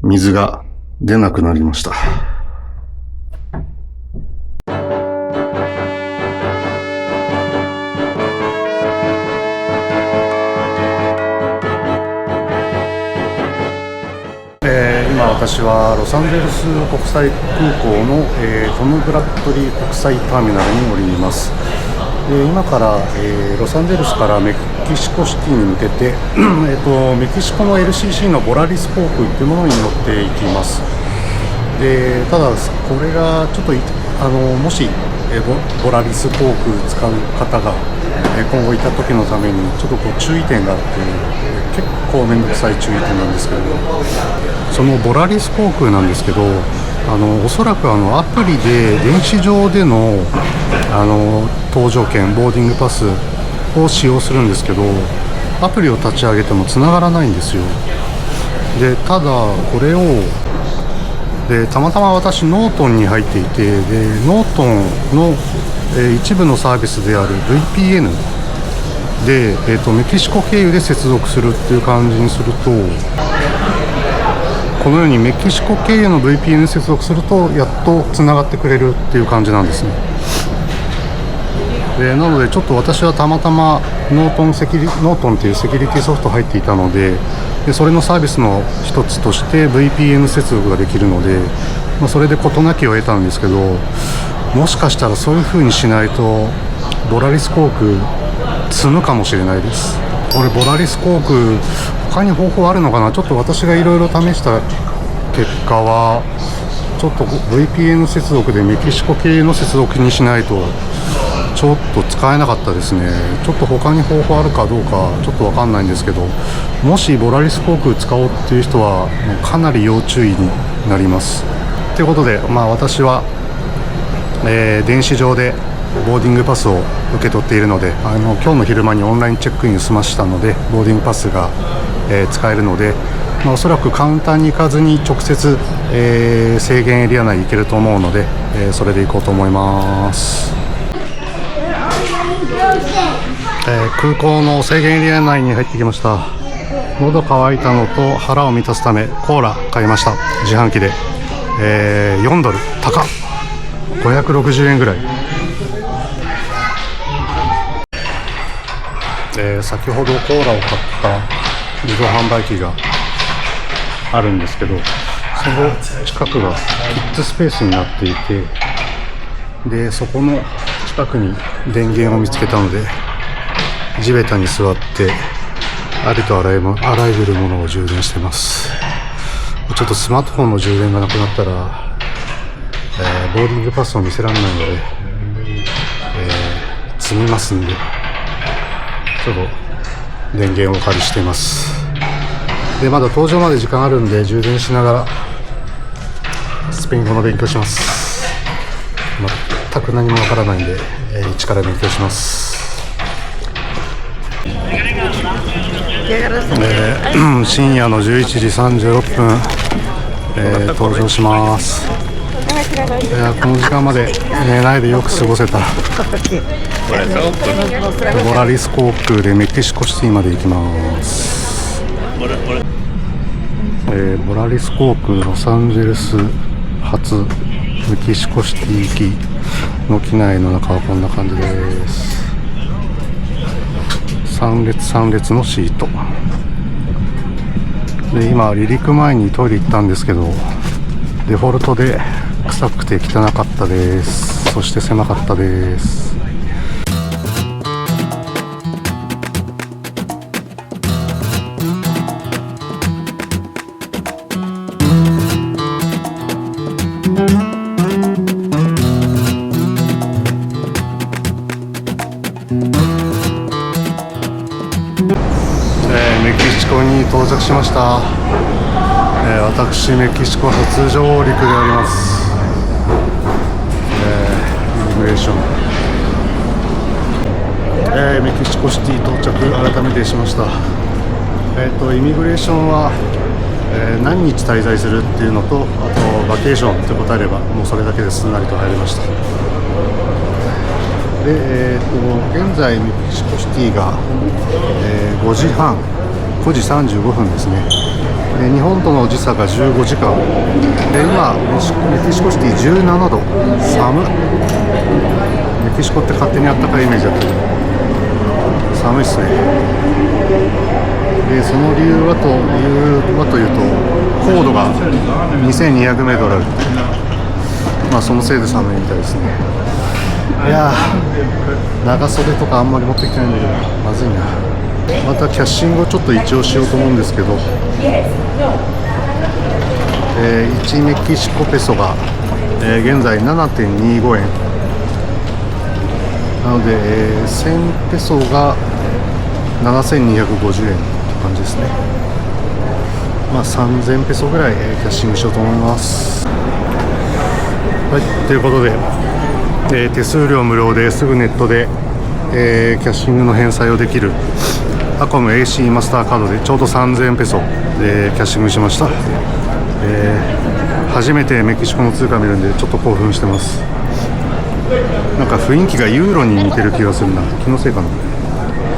水が出なくなりました。今私はロサンゼルス国際空港の、トム・ブラッドリー国際ターミナルにおります。今から、ロサンゼルスからメキシコシティに向けて、メキシコの LCC のボラリス航空というものに乗っていきます。でただこれがちょっともし、ボラリス航空使う方が、今後いた時のためにちょっと注意点があって、結構面倒くさい注意点なんですけど、そのボラリス航空なんですけど、おそらくアプリで電子上での、搭乗券ボーディングパスを使用するんですけど、アプリを立ち上げても繋がらないんですよ。でただこれをたまたま私ノートンに入っていて、でノートンの、一部のサービスである VPN で、メキシコ経由で接続するっていう感じにすると、このようにメキシコ経由の VPN 接続するとやっとつながってくれるっていう感じなんですね。でなのでちょっと私はたまたまノートンっていうセキュリティソフト入っていたので、それのサービスの一つとして VPN 接続ができるので、それで事なきを得たんですけど、もしかしたらそういう風にしないとボラリス航空積むかもしれないです。これボラリス航空他に方法あるのかな。ちょっと私がいろいろ試した結果はちょっと VPN 接続でメキシコ経由の接続にしないとちょっと使えなかったですね。ちょっと他に方法あるかどうかちょっと分かんないんですけど、もしボラリス航空使おうっていう人はかなり要注意になります。ということで、私は、電子上でボーディングパスを受け取っているので、今日の昼間にオンラインチェックイン済ましたのでボーディングパスが、使えるので、おそらくカウンターに行かずに直接、制限エリア内に行けると思うので、それで行こうと思います。空港の制限エリア内に入ってきました。喉乾いたのと腹を満たすためコーラ買いました。自販機で、4ドル高っ、560円ぐらい。先ほどコーラを買った自動販売機があるんですけど、その近くがキッズスペースになっていて、でそこの近くに電源を見つけたので地べたに座ってありとあらゆるものを充電してます。ちょっとスマートフォンの充電がなくなったら、ボーディングパスを見せられないので、積みますんで、ちょっと電源をお借りしています。でまだ搭乗まで時間あるんで充電しながらスペイン語の勉強します。全く何もわからないんで、一から勉強します。深夜の11時36分、登場します。この時間まで寝ないでよく過ごせた。ボラリス航空でメキシコシティまで行きます。ボラリス航空ロサンゼルス発メキシコシティ行きの機内の中はこんな感じです。3列のシートで、今離陸前にトイレ行ったんですけど、デフォルトで臭くて汚かったです。そして狭かったです。メキシコに到着しました。私メキシコ初上陸であります。イミグレーション、メキシコシティ到着改めてしました。イミグレーションは、何日滞在するっていうのと、あとバケーションって答えればもうそれだけですんなりと入りました。で、現在メキシコシティが、5時半9時35分ですね。で日本との時差が15時間で、今メキシコシティ17度、寒い。メキシコって勝手にあったかいイメージだったけど寒いっすね。でその理由はというと、高度が2200メートルある。まあそのせいで寒いみたいですね。いやー、長袖とかあんまり持ってきてないんだけどまずいな。またキャッシングをちょっと一応しようと思うんですけど、1メキシコペソが、現在 7.25 円なので、1000ペソが7250円って感じですね。まあ3000ペソぐらい、キャッシングしようと思います。はい、ということで、手数料無料ですぐネットで、キャッシングの返済をできるアコム AC マスターカードでちょうど3000ペソでキャッシングしました。初めてメキシコの通貨見るんでちょっと興奮してます。なんか雰囲気がユーロに似てる気がするな。気のせいかな。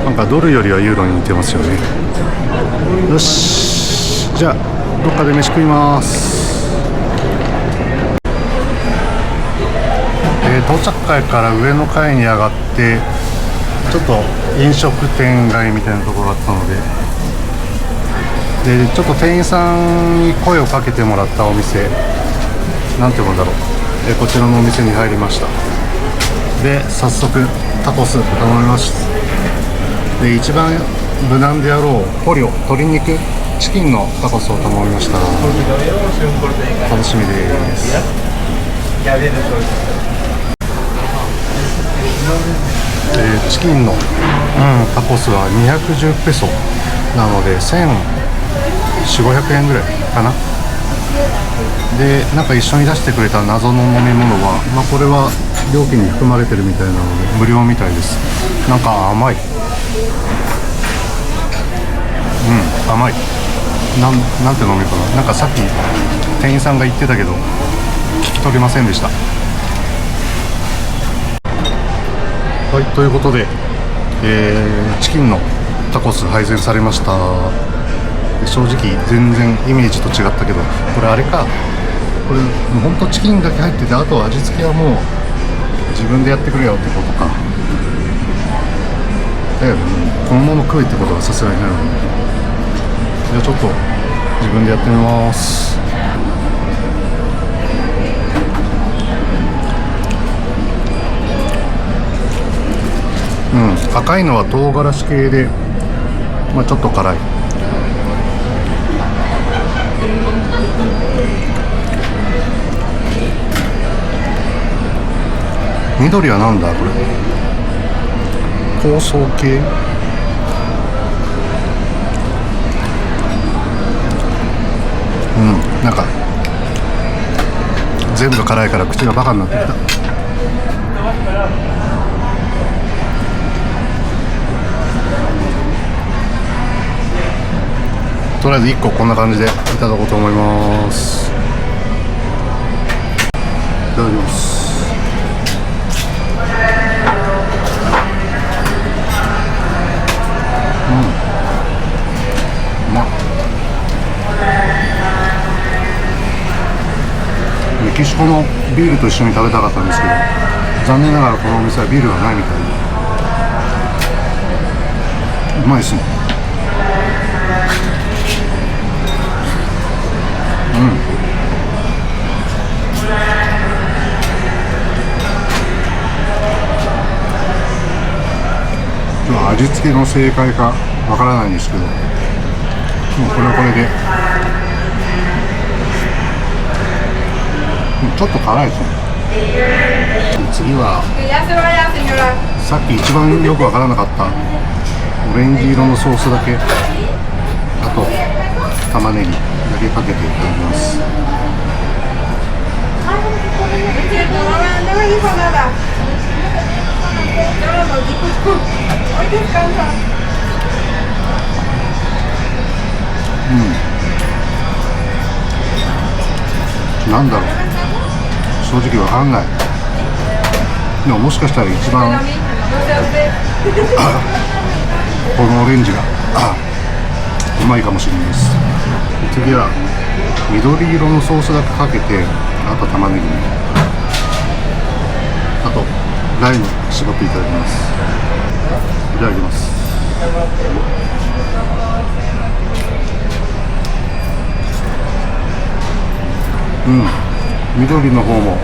なんかドルよりはユーロに似てますよね。よし、じゃあどっかで飯食います。到着階から上の階に上がってちょっと飲食店街みたいなところがあったので、ちょっと店員さんに声をかけてもらったお店、なんていうんだろう、こちらのお店に入りました。で早速タコス頼みました。で一番無難であろうポリオ、鶏肉チキンのタコスを頼みました。楽しみです。チキンの、タコスは210ペソなので1400-1500円ぐらいかな。でなんか一緒に出してくれた謎の飲み物は、これは料金に含まれてるみたいなので無料みたいです。なんか甘い、甘い、なんて飲みかな。なんかさっき店員さんが言ってたけど聞き取れませんでした。はい、ということで、チキンのタコス配膳されました。正直全然イメージと違ったけど、これあれか、これほんとチキンだけ入ってて、あと味付けはもう自分でやってくれよってことか。だよね、このまま食えってことはさすがにないので、じゃあちょっと自分でやってみます。赤いのは唐辛子系で、ちょっと辛い。緑はなんだこれ、香草系。なんか全部辛いから口がバカになってきた。とりあえず1個こんな感じでいただこうと思います。いただきます。うまっ。メキシコのビールと一緒に食べたかったんですけど、残念ながらこのお店はビールがないみたいで、うまいですね。味付けの正解かわからないんですけど、もうこれはこれで、ちょっと辛いですね。次はさっき一番よくわからなかったオレンジ色のソースだけ、あと玉ねぎだけかけていただきます。なんだろう、正直わかんない。でももしかしたら一番このオレンジがうまいかもしれないです。次は緑色のソースだけかけて、あと玉ねぎ、あとライム絞っていただきます。いただきます。緑の方も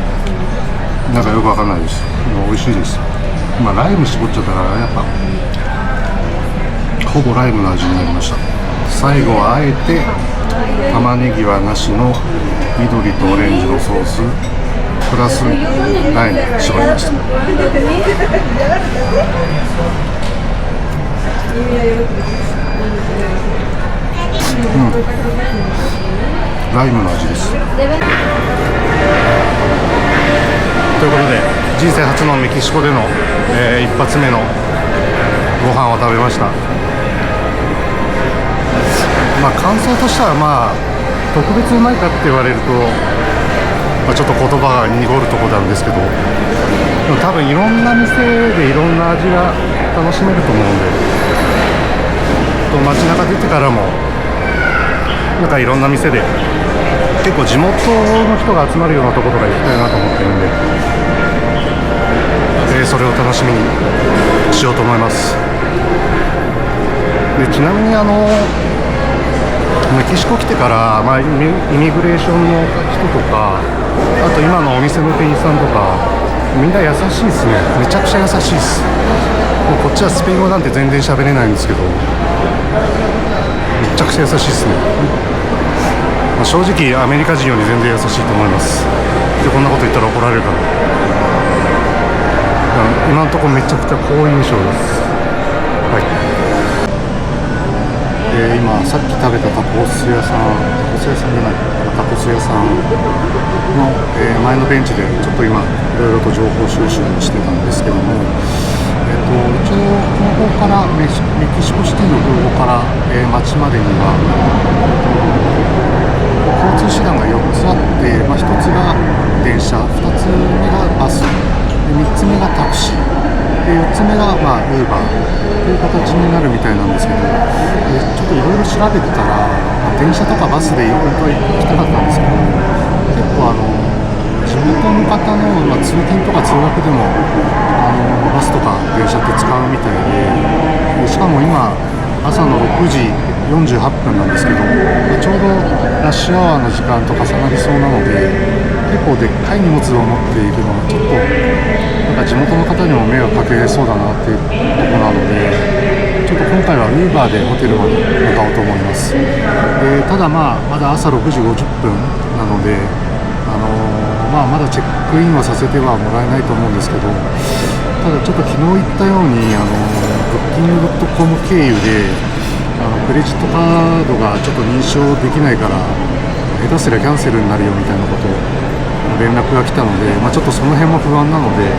なんかよくわかんないです。美味しいです。ライム絞っちゃったらやっぱほぼライムの味になりました。最後はあえて玉ねぎはなしの緑とオレンジのソースプラスライム絞りました。ライムの味です。ということで人生初のメキシコでの、一発目のご飯を食べました。感想としては特別うまいかって言われると、ちょっと言葉が濁るところなんですけど、でも多分いろんな店でいろんな味が楽しめると思うので、街中出てからもなんかいろんな店で結構地元の人が集まるようなところとか行きたいなと思ってるんで、それを楽しみにしようと思います。でちなみにメキシコ来てから、イミグレーションの人とか、あと今のお店の店員さんとかみんな優しいですね。めちゃくちゃ優しいです。もうこっちはスペイン語なんて全然喋れないんですけど、めちゃくちゃ優しいですね。正直アメリカ人より全然優しいと思います。でこんなこと言ったら怒られるから、今のところめちゃくちゃ好印象です。はい。今さっき食べたタコス屋さんの、前のベンチでちょっと今いろいろと情報収集してたんですけども、一応空港からメキシコシティの空港から、町までには交通手段が4つあって、1つが電車、2つ目がバス、3つ目がタクシー、4つ目がウーバーという形になるみたいなんですけど、ちょっといろいろ調べてたら、電車とかバスで本当は行きたかったんですけど、結構地元の方の、通勤とか通学でもバスとか電車って使うみたいで、しかも今朝の6時48分なんですけど、ちょうどラッシュアワーの時間と重なりそうなので、結構でっかい荷物を持っているのはちょっとなんか地元の方にも迷惑かけそうだなっていうところなので、ちょっと今回は Uber でホテルまで向かおうと思います。ただまだ朝6時50分なので、まだチェックインはさせてはもらえないと思うんですけど、ただちょっと昨日言ったようにブッキングドットコム経由でクレジットカードがちょっと認証できないから、下手すりゃキャンセルになるよみたいなことを連絡が来たので、ちょっとその辺も不安なので、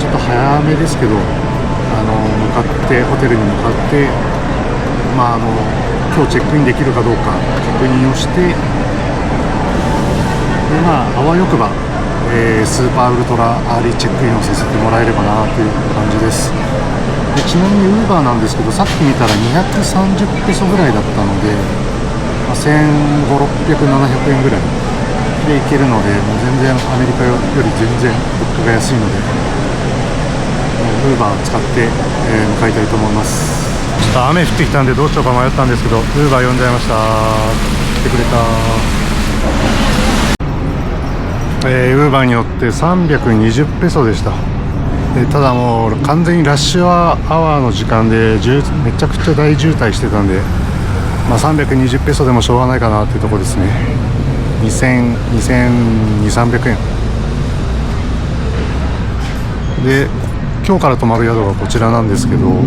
ちょっと早めですけどホテルに向かって、今日チェックインできるかどうか確認をして、であわよくば、スーパーウルトラアーリーチェックインをさせてもらえればなという感じです。でちなみに Uber なんですけど、さっき見たら230ペソぐらいだったので、1500、600、700円ぐらいで行けるので、もう全然アメリカより全然物価が安いので、Uber を使って、向かいたいと思います。ちょっと雨降ってきたんでどうしようか迷ったんですけど、Uber 呼んじゃいました。来てくれた。Uber によって320ペソでした。ただもう完全にラッシュアワーの時間でめちゃくちゃ大渋滞してたんで、320ペソでもしょうがないかなっていうところですね。2300円で、今日から泊まる宿がこちらなんですけど、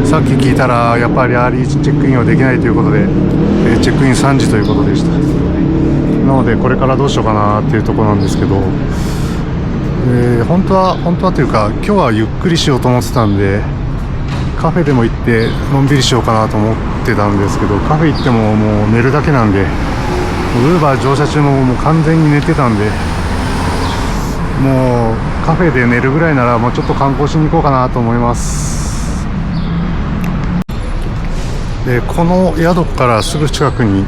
さっき聞いたらやっぱりアーリーチェックインはできないということで、チェックイン3時ということでした。なのでこれからどうしようかなっていうところなんですけど、本当はというか今日はゆっくりしようと思ってたんで、カフェでも行ってのんびりしようかなと思ってたんですけど、カフェ行ってももう寝るだけなんで、Uber 乗車中ももう完全に寝てたんで、もうカフェで寝るぐらいならもうちょっと観光しに行こうかなと思います。でこの宿からすぐ近くに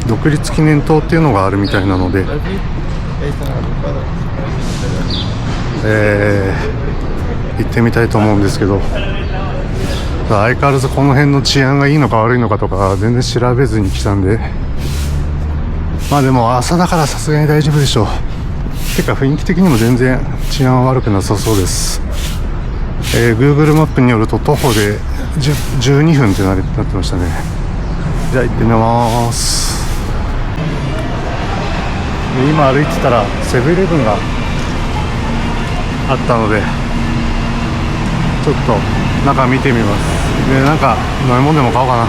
独立記念塔っていうのがあるみたいなので、行ってみたいと思うんですけど、相変わらずこの辺の治安がいいのか悪いのかとか全然調べずに来たんで、まあでも朝だからさすがに大丈夫でしょう。てか雰囲気的にも全然治安は悪くなさそうです。Google マップによると徒歩で12分ってなってましたね。じゃあ行ってみます。で今歩いてたらセブンイレブンがあったのでちょっと中見てみます。でなんか飲み物でも買おうかな。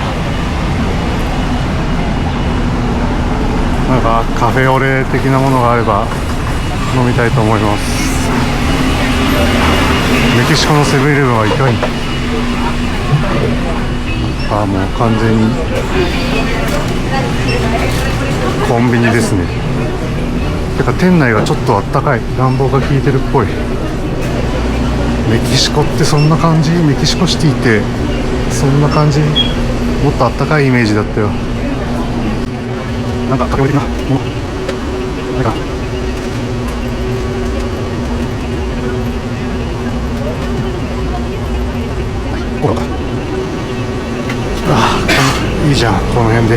なんかカフェオレ的なものがあれば飲みたいと思います。メキシコのセブンイレブンはいかに、もう完全にコンビニですね。てか店内がちょっとあったかい、暖房が効いてるっぽい。メキシコってそんな感じ、メキシコシティってそんな感じ、もっとあったかいイメージだったよ。なんかカフェオレ的なものなんかこうか、いいじゃんこの辺で。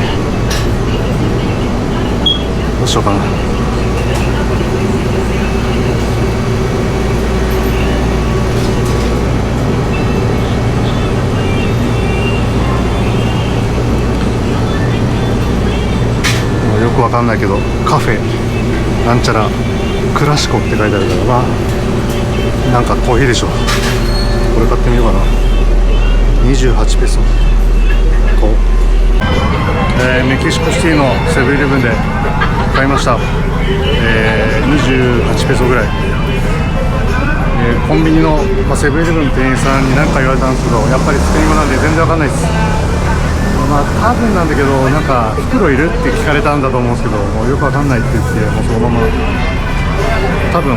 どうしようかな。よくわかんないけどカフェなんちゃらクラシコって書いてあるから、まあなんかコーヒーでしょ。これ買ってみようかな。28ペソと、メキシコシティのセブンイレブンで買いました。28ペソぐらい。コンビニの、セブンイレブンの店員さんに何か言われたんですけど、やっぱりスペイン語なんで全然わかんないです。多分なんだけど、なんか袋いるって聞かれたんだと思うんですけど、もうよくわかんないって言って、もうそのまま多分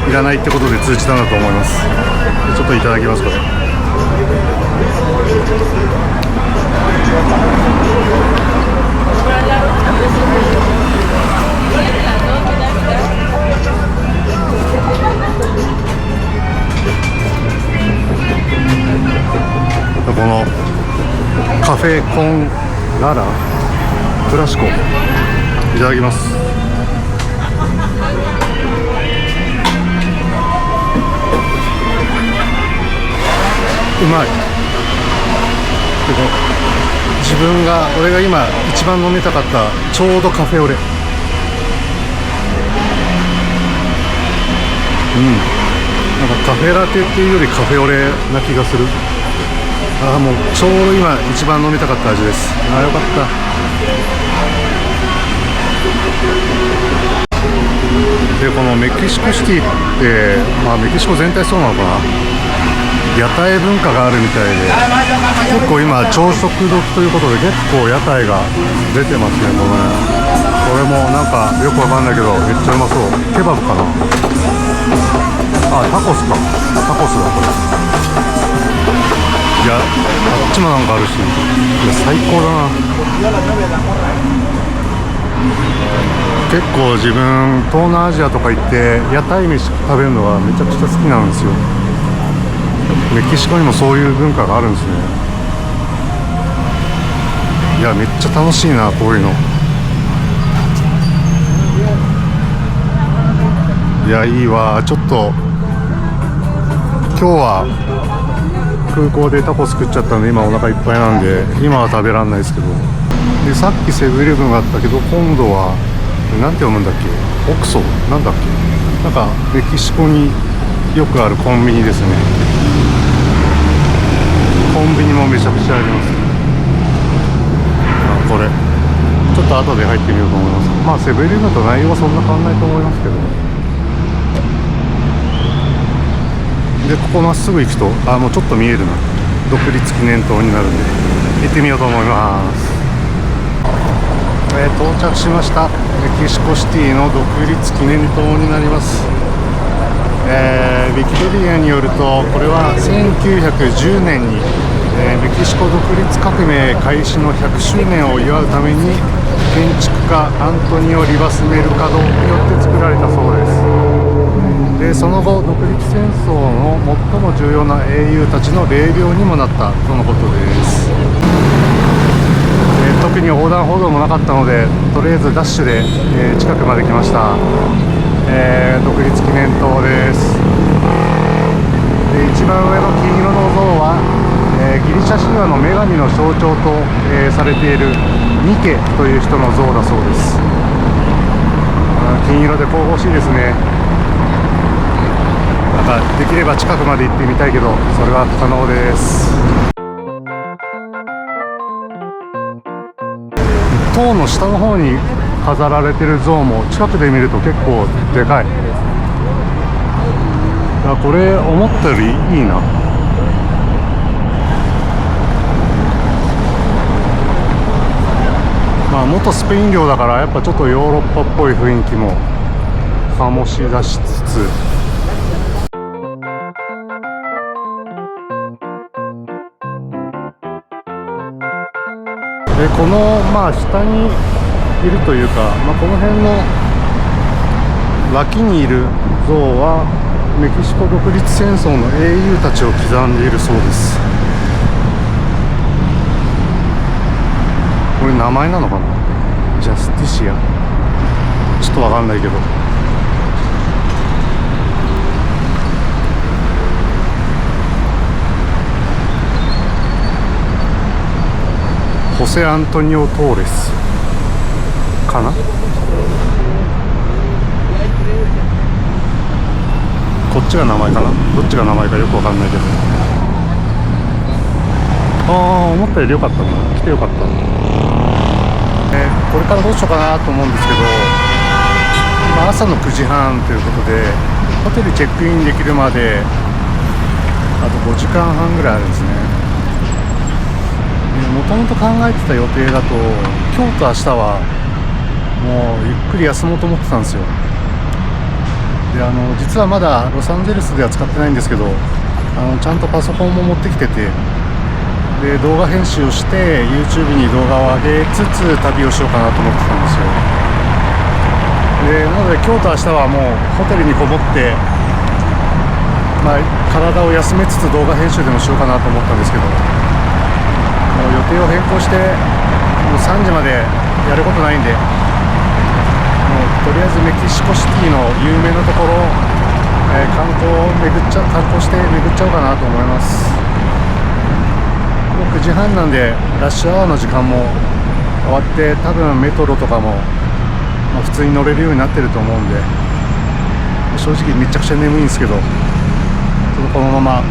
いらないってことで通知したんだと思います。ちょっといただきます。これこのカフェコンララクラシコいただきます。うまい。俺が今一番飲みたかったちょうどカフェオレ。なんかカフェラテっていうよりカフェオレな気がする。もうちょうど今一番飲みたかった味です。よかった。でこのメキシコシティって、メキシコ全体そうなのかな、屋台文化があるみたいで、結構今朝食時ということで結構屋台が出てますね。これもなんかよくわかんないけどめっちゃうまそう。ケバブかな、タコスか、タコスだこれ。いや、あっちもなんかあるし、いや最高だな。結構自分東南アジアとか行って屋台飯食べるのがめちゃくちゃ好きなんですよ。メキシコにもそういう文化があるんですね。いやめっちゃ楽しいなこういうの。いやいいわ。ちょっと今日は空港でタコス食っちゃったんで今お腹いっぱいなんで今は食べらんないですけど、でさっきセブンイレブンがあったけど今度はなんて読むんだっけ、オクソなんだっけ、なんかメキシコによくあるコンビニですね。コンビニもめちゃくちゃあります。これちょっと後で入ってみようと思います。セブンイレブンと内容はそんな変わんないと思いますけど。でここまっすぐ行くともうちょっと見えるな、独立記念塔になるんで行ってみようと思います。到着しました。メキシコシティの独立記念塔になります。ウィキペディアによるとこれは1910年にメキシコ独立革命開始の100周年を祝うために建築家アントニオ・リバス・メルカドによって作られたそうです。でその後独立戦争の最も重要な英雄たちの霊廟にもなったとのことです。特に横断歩道もなかったのでとりあえずダッシュで、近くまで来ました。独立記念塔です。で一番上の金色の像は、ギリシャ神話の女神の象徴と、されているニケという人の像だそうです。金色で神々しいですね。なんかできれば近くまで行ってみたいけどそれは不可能です。塔の下の方に飾られてる像も近くで見ると結構でかい。これ思ったよりいいな。元スペイン領だからやっぱちょっとヨーロッパっぽい雰囲気も醸し出しつつ、でこの下にいるというか、この辺の脇にいる像はメキシコ独立戦争の英雄たちを刻んでいるそうです。これ名前なのかな、ジャスティシア、ちょっとわかんないけど。ホセ・アントニオ・トーレスかな。こっちが名前かな、どっちが名前かよくわかんないけど。思ったよりよかったな、来てよかった。これからどうしようかなと思うんですけど、朝の9時半ということでホテルチェックインできるまであと5時間半ぐらいあるんですね。もともと考えてた予定だと今日と明日はもうゆっくり休もうと思ってたんですよ。で実はまだロサンゼルスでは使ってないんですけど、ちゃんとパソコンも持ってきてて、で動画編集をして YouTube に動画を上げつつ旅をしようかなと思ってたんですよ。でなので今日と明日はもうホテルにこもって、体を休めつつ動画編集でもしようかなと思ったんですけど、もう予定を変更してもう3時までやることないんで、もうとりあえずメキシコシティの有名なところ、観光して巡っちゃおうかなと思います。もう9時半なんでラッシュアワーの時間も終わって、多分メトロとかも、普通に乗れるようになってると思うんで、正直めちゃくちゃ眠いんですけど、このまま引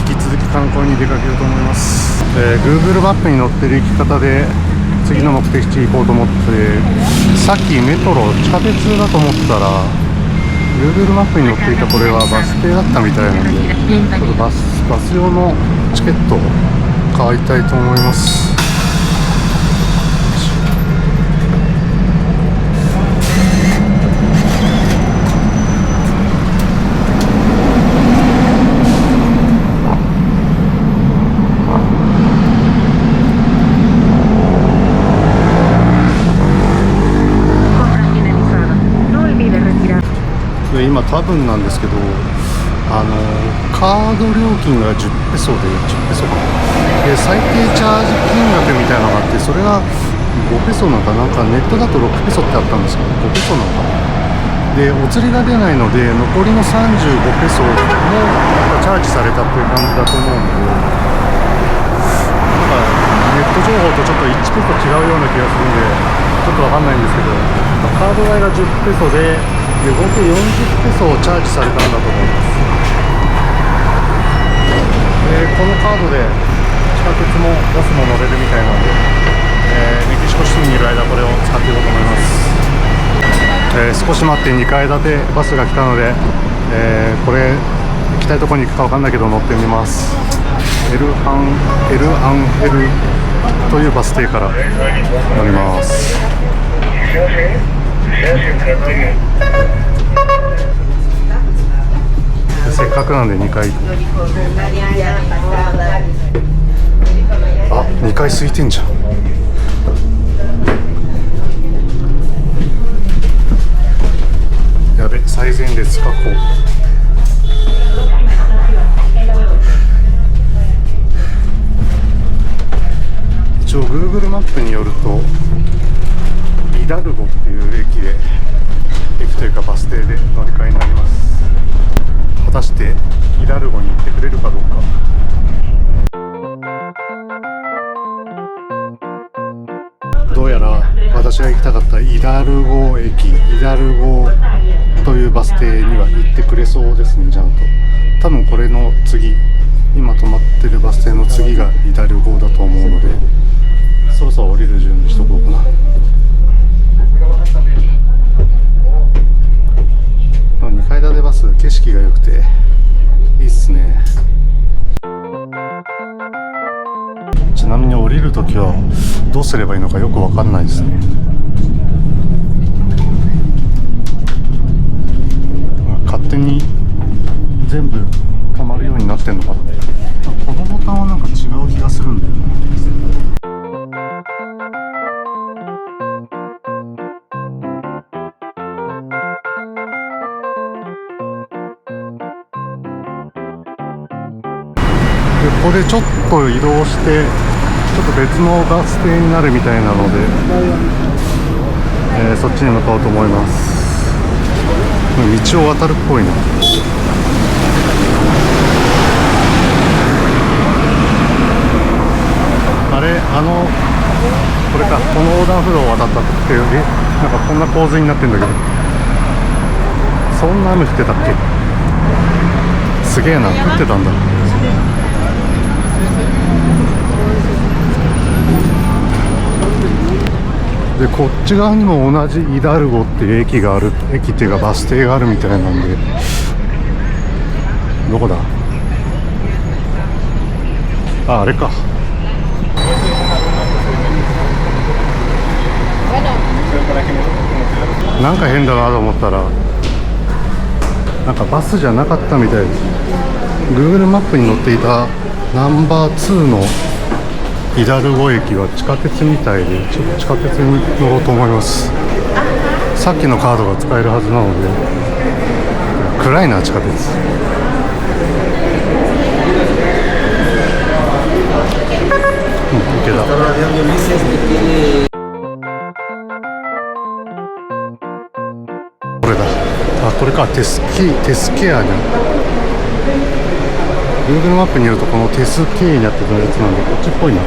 き続き観光に出かけようと思います。Google マップに載ってる行き方で次の目的地行こうと思って、さっきメトロ地下鉄だと思ったら Google マップに載っていたこれはバス停だったみたいなので、ちょっとバス用のチケットを買いたいと思います。今多分なんですけど、カード料金が10ペソで10ペソかな、で最低チャージ金額みたいなのがあって、それが5ペソなんかネットだと6ペソってあったんですけど、5ペソなのかな。でお釣りが出ないので残りの35ペソもチャージされたっていう感じだと思うんで、ネット情報とちょっと1ペソ違うような気がするんでちょっとわかんないんですけど、カード代が10ペソで合計40ペソをチャージされたんだと思います。このカードで地下鉄もバスも乗れるみたいなので、メキシコシティにいる間これを使っていこうと思います。少し待って2階建てバスが来たので、これ行きたいところに行くか分かんないけど乗ってみます。エルアンヘルというバス停から乗ります。せっかくなんで2回行く。あ、2回空いてんじゃん。やべ、最前列確保。一応 Google マップによるとイダルゴっていう駅というかバス停で乗り換えになります。果たしてイダルゴに行ってくれるかどうか。どうやら私が行きたかったイダルゴ駅、イダルゴというバス停には行ってくれそうですね。ちゃんと多分これの次、今止まってるバス停の次がイダルゴだと思うので、そろそろ降りる準備しとこうかな。2階建てバス、景色が良くていいっすね。ちなみに降りるときはどうすればいいのかよくわかんないですね。勝手に全部止まるようになってんのかな。このボタンはなんか違う気がするんだよな。ここでちょっと移動して、ちょっと別のバス停になるみたいなので、そっちに向かおうと思います。道を渡るっぽいな。あれ、これか、この横断歩道を渡ったって、なんかこんな構図になってんだけど、そんな雨降ってたっけ。すげえな、降ってたんだ。でこっち側にも同じイダルゴっていう駅がある、駅っていうかバス停があるみたいなんで、どこだ。あ、あれか。なんか変だなと思ったら、なんかバスじゃなかったみたいです。 Google マップに載っていたナンバー2のイダルゴ駅は地下鉄みたいで、ちょっと地下鉄に乗ろうと思います。さっきのカードが使えるはずなので。暗いな、地下鉄。行けた。これだ。あ、これか。テスケアね。Google マップによるとこのテスケーになってたやつなんで、こっちっぽいな。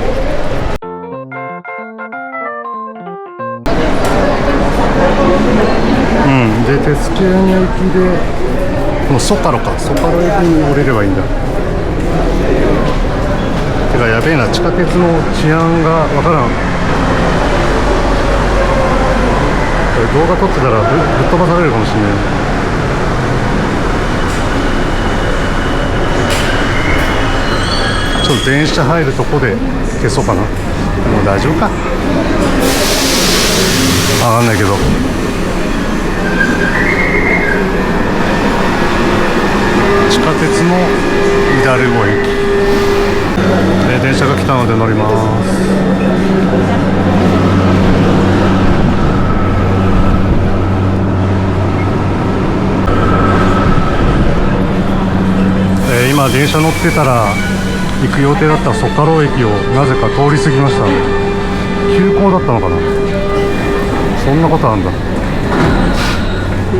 でテスケーニャ行きで、このソカロ駅に降りればいいんだ。てかやべえな、地下鉄の治安がわからん。これ動画撮ってたらぶっ飛ばされるかもしれない。ちょっと電車入るとこで消そうかな。もう大丈夫か、わかんないけど。地下鉄のイダルゴ駅で電車が来たので乗ります。今電車乗ってたら行く予定だったソカロ駅をなぜか通り過ぎました。急行だったのかな。そんなことあるんだ。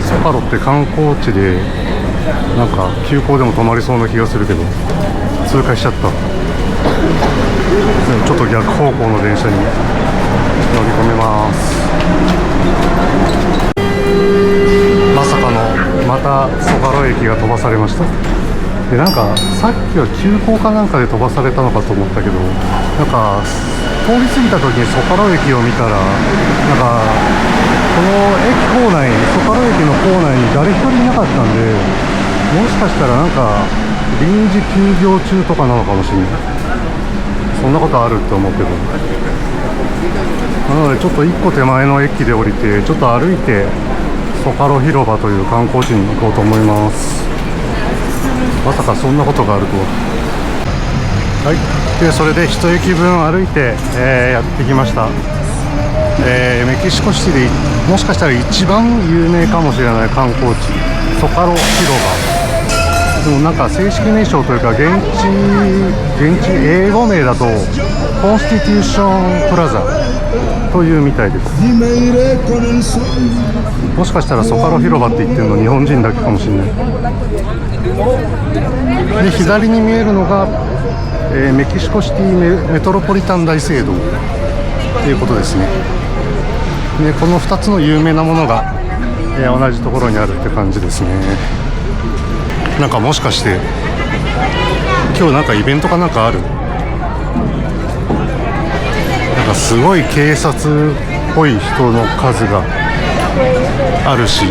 ソカロって観光地で、なんか急行でも止まりそうな気がするけど通過しちゃった。ちょっと逆方向の電車に乗り込めます。まさかのまたソカロ駅が飛ばされました。でなんかさっきは急行かなんかで飛ばされたのかと思ったけど、なんか通り過ぎた時にソカロ駅を見たら、なんかこの駅構内、ソカロ駅の構内に誰一人いなかったんで、もしかしたらなんか臨時休業中とかなのかもしれない。そんなことあるって思うけど、なのでちょっと一個手前の駅で降りて、ちょっと歩いてソカロ広場という観光地に行こうと思います。まさかそんなことがあるとは。はい、でそれで1駅分歩いて、やってきました。メキシコシティでもしかしたら一番有名かもしれない観光地、ソカロ広場。でもなんか正式名称というか現地英語名だとコンスティテューションプラザというみたいです。もしかしたらソカロ広場って言ってるの日本人だけかもしれない。で左に見えるのが、メキシコシティメトロポリタン大聖堂ということですね。でこの2つの有名なものが、同じところにあるって感じですね。なんかもしかして今日なんかイベントかなんかある？なんかすごい警察っぽい人の数があるし、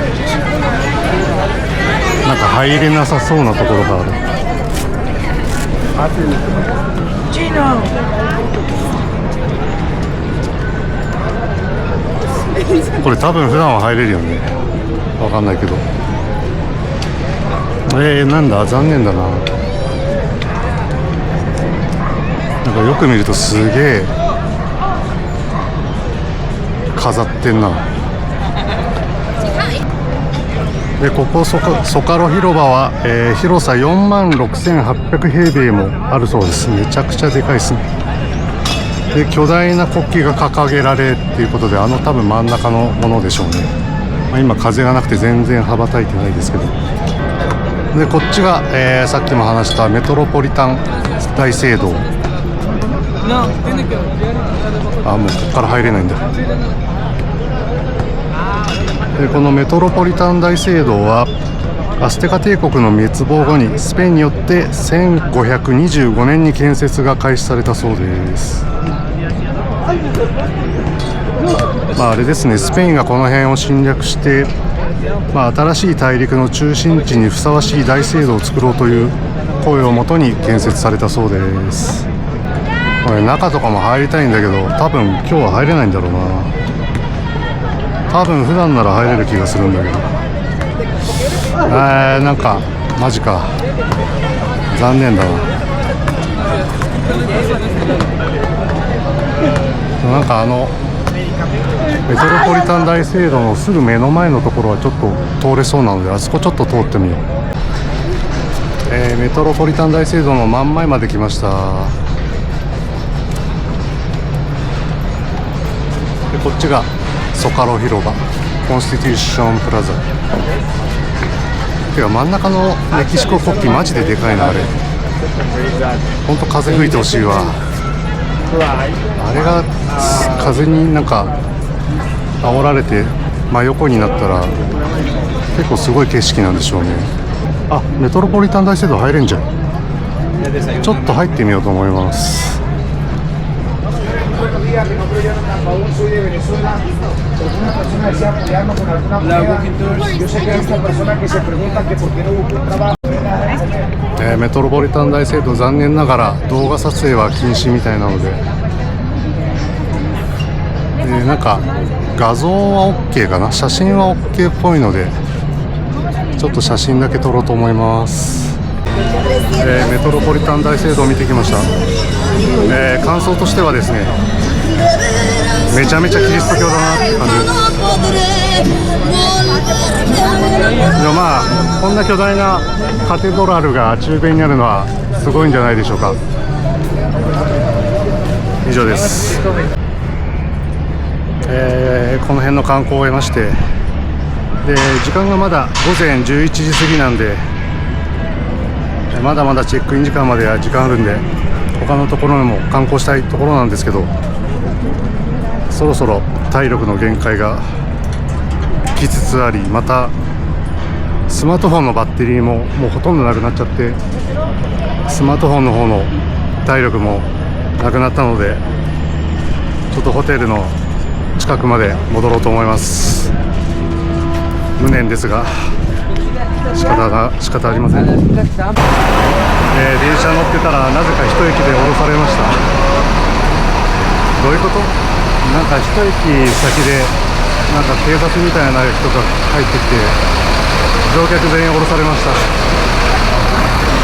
なんか入れなさそうなところがある。これ多分普段は入れるよね。わかんないけど。なんだ、残念だな。なんかよく見るとすげえ飾ってんな。でここソカロ広場は、広さ46,800平米もあるそうです。めちゃくちゃでかいですね。で巨大な国旗が掲げられっていうことで、多分真ん中のものでしょうね。今風がなくて全然羽ばたいてないですけど。でこっちが、さっきも話したメトロポリタン大聖堂。もうここから入れないんだ。でこのメトロポリタン大聖堂はアステカ帝国の滅亡後にスペインによって1525年に建設が開始されたそうです。あれですね、スペインがこの辺を侵略して、新しい大陸の中心地にふさわしい大聖堂を作ろうという声をもとに建設されたそうです。これ中とかも入りたいんだけど、多分今日は入れないんだろうな。多分普段なら入れる気がするんだけど、なんかマジか、残念だな。なんかメトロポリタン大聖堂のすぐ目の前のところはちょっと通れそうなので、あそこちょっと通ってみよう。メトロポリタン大聖堂の真ん前まで来ました。でこっちがソカロ広場、コンスティテューションプラザ。てか真ん中のメキシコ国旗マジででかいな。あれほんと風吹いてほしいわ。あれが風になんか煽られて真横になったら結構すごい景色なんでしょうね。メトロポリタン大聖堂入れんじゃん。ちょっと入ってみようと思います。メトロポリタン大聖堂、残念ながら動画撮影は禁止みたいなので、なんか画像は OK かな、写真は OK っぽいので、ちょっと写真だけ撮ろうと思います。メトロポリタン大聖堂を見てきました。感想としてはですね、めちゃめちゃキリスト教だなって感じです。でもこんな巨大なカテドラルが中米にあるのはすごいんじゃないでしょうか。以上です。この辺の観光を終えまして、で時間がまだ午前11時過ぎなんで、まだまだチェックイン時間までは時間あるんで、他のところにも観光したいところなんですけど、そろそろ体力の限界が来つつあり、またスマートフォンのバッテリーももうほとんどなくなっちゃって、スマートフォンの方の体力もなくなったので、ちょっとホテルの近くまで戻ろうと思います。無念ですが仕方ありません。電車乗ってたらなぜか一駅で降ろされました。どういうこと？なんか一駅先でなんか警察みたいな人が入ってきて、乗客全員降ろされました。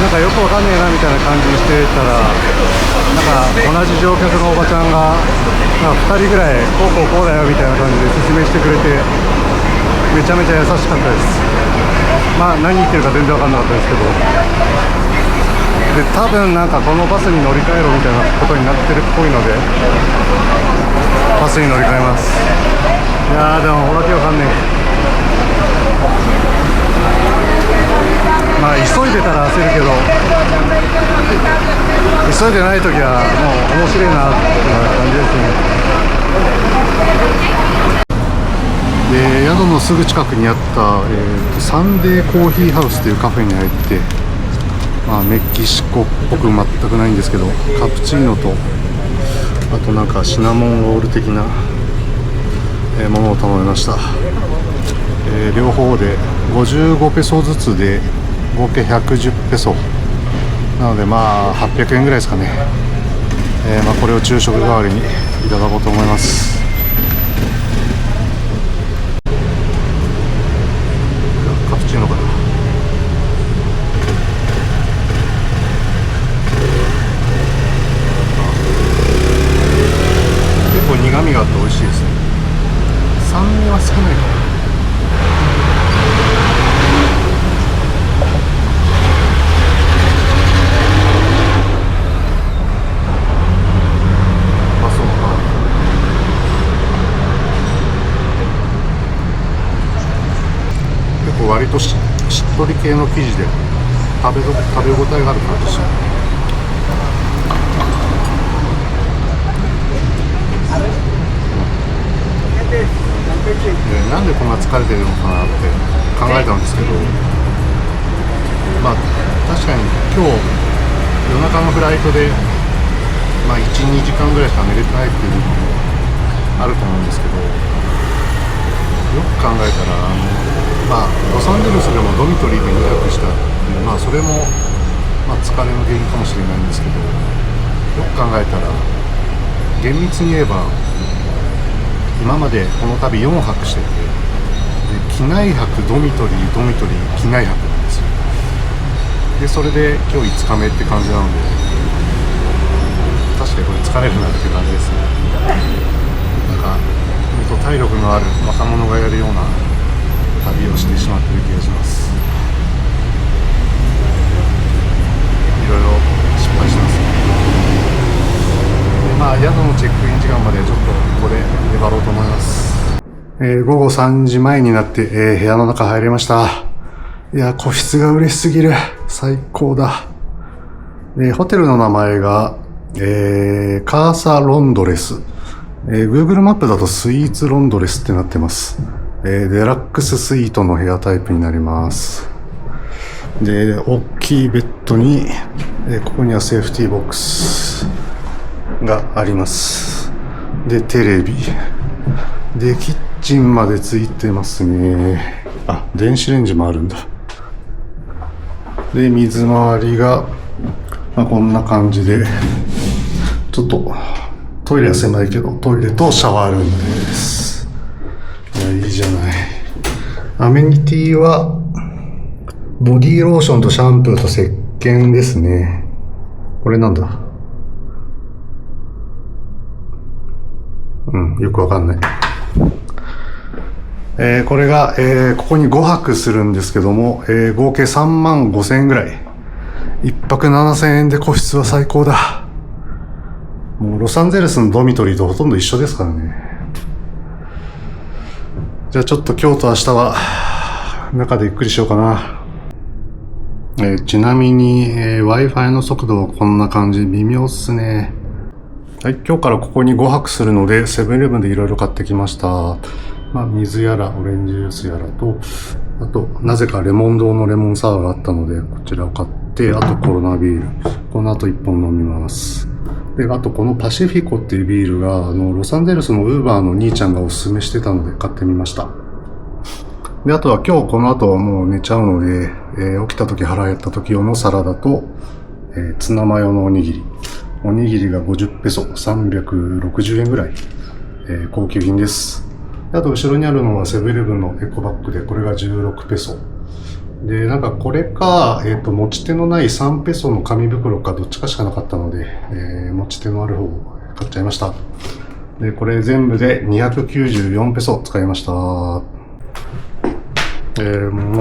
なんかよくわかんねえなみたいな感じにしてたら、なんか同じ乗客のおばちゃんが、2人ぐらいこうこうこうだよみたいな感じで説明してくれて、めちゃめちゃ優しかったです。まあ何言ってるか全然わかんなかったですけど、で多分なんかこのバスに乗り換えろみたいなことになってるっぽいので、バスに乗り換えます。いやーでもわけわかんねえ。まあ急いでたら焦るけど、急いでない時はもう面白いなっていう感じですね。で宿のすぐ近くにあった、サンデーコーヒーハウスというカフェに入って、まあ、メキシコっぽく全くないんですけど、カプチーノとあとなんかシナモンロール的なものを頼みました。両方で55ペソずつで合計110ペソなので、まあ800円ぐらいですかね。まあこれを昼食代わりにいただこうと思います。カプチーノかな。結構苦味があって美味しいですね。酸味は少ないかな。割としっとり系の生地で食べ応えがある感じですよ。なんでこんな疲れてるのかなって考えたんですけど、まあ確かに今日夜中のフライトで、まあ、1、2時間ぐらいしか寝れてないっていうのもあると思うんですけど、よく考えたらまあ、ロサンゼルスでもドミトリーで2泊したっていう、まあ、それも、まあ、疲れの原因かもしれないんですけど、よく考えたら厳密に言えば今までこの旅4泊してて、で機内泊ドミトリー機内泊なんですよ。でそれで今日5日目って感じなので、確かにこれ疲れるなっていう感じですね。なんか本当体力のある若者がやるような旅をしてしまっている気がします。いろいろ失敗してますね。でまあ宿のチェックイン時間までちょっとここで粘ろうと思います。午後3時前になって、部屋の中入れました。いや個室が嬉しすぎる。最高だ。ホテルの名前が、カーサロンドレス。Google マップだとスイーツロンドレスってなってます。デラックススイートの部屋タイプになります。で、大きいベッドに、ここにはセーフティーボックスがあります。で、テレビ。で、キッチンまでついてますね。あ、電子レンジもあるんだ。で、水回りが、まあ、こんな感じで、ちょっと、トイレは狭いけど、トイレとシャワールームです。いや、いいじゃない。アメニティは、ボディーローションとシャンプーと石鹸ですね。これなんだ？よくわかんない。これが、ここに5泊するんですけども、合計35,000円ぐらい。1泊7,000円で個室は最高だ。もうロサンゼルスのドミトリーとほとんど一緒ですからね。じゃあちょっと今日と明日は中でゆっくりしようかな。ちなみに、Wi-Fi の速度はこんな感じ。微妙っすね。はい、今日からここに5泊するので、セブンイレブンでいろいろ買ってきました。まあ、水やら、オレンジジュースやらと、あと、なぜかレモン堂のレモンサワーがあったので、こちらを買って、あとコロナビール。この後1本飲みます。で、あとこのパシフィコっていうビールが、ロサンゼルスのウーバーの兄ちゃんがおすすめしてたので買ってみました。で、あとは今日この後はもう寝ちゃうので、起きた時腹減った時用のサラダと、ツナマヨのおにぎり。おにぎりが50ペソ、360円ぐらい、高級品です。あと後ろにあるのはセブンイレブンのエコバッグで、これが16ペソ。で、なんかこれか、持ち手のない3ペソの紙袋かどっちかしかなかったので、持ち手のある方を買っちゃいました。で、これ全部で294ペソ使いました。も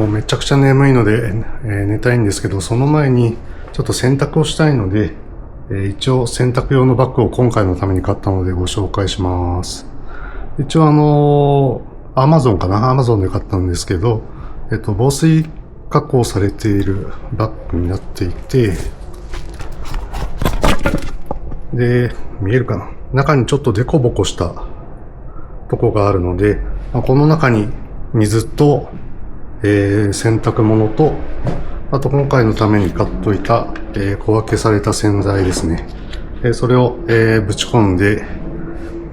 うめちゃくちゃ眠いので、寝たいんですけど、その前にちょっと洗濯をしたいので、一応洗濯用のバッグを今回のために買ったのでご紹介します。一応Amazon かな Amazon で買ったんですけど、防水加工されているバッグになっていて、で、見えるかな、中にちょっとデコボコしたとこがあるので、この中に水と、洗濯物と、あと今回のために買っといた、小分けされた洗剤ですね。それを、ぶち込んで、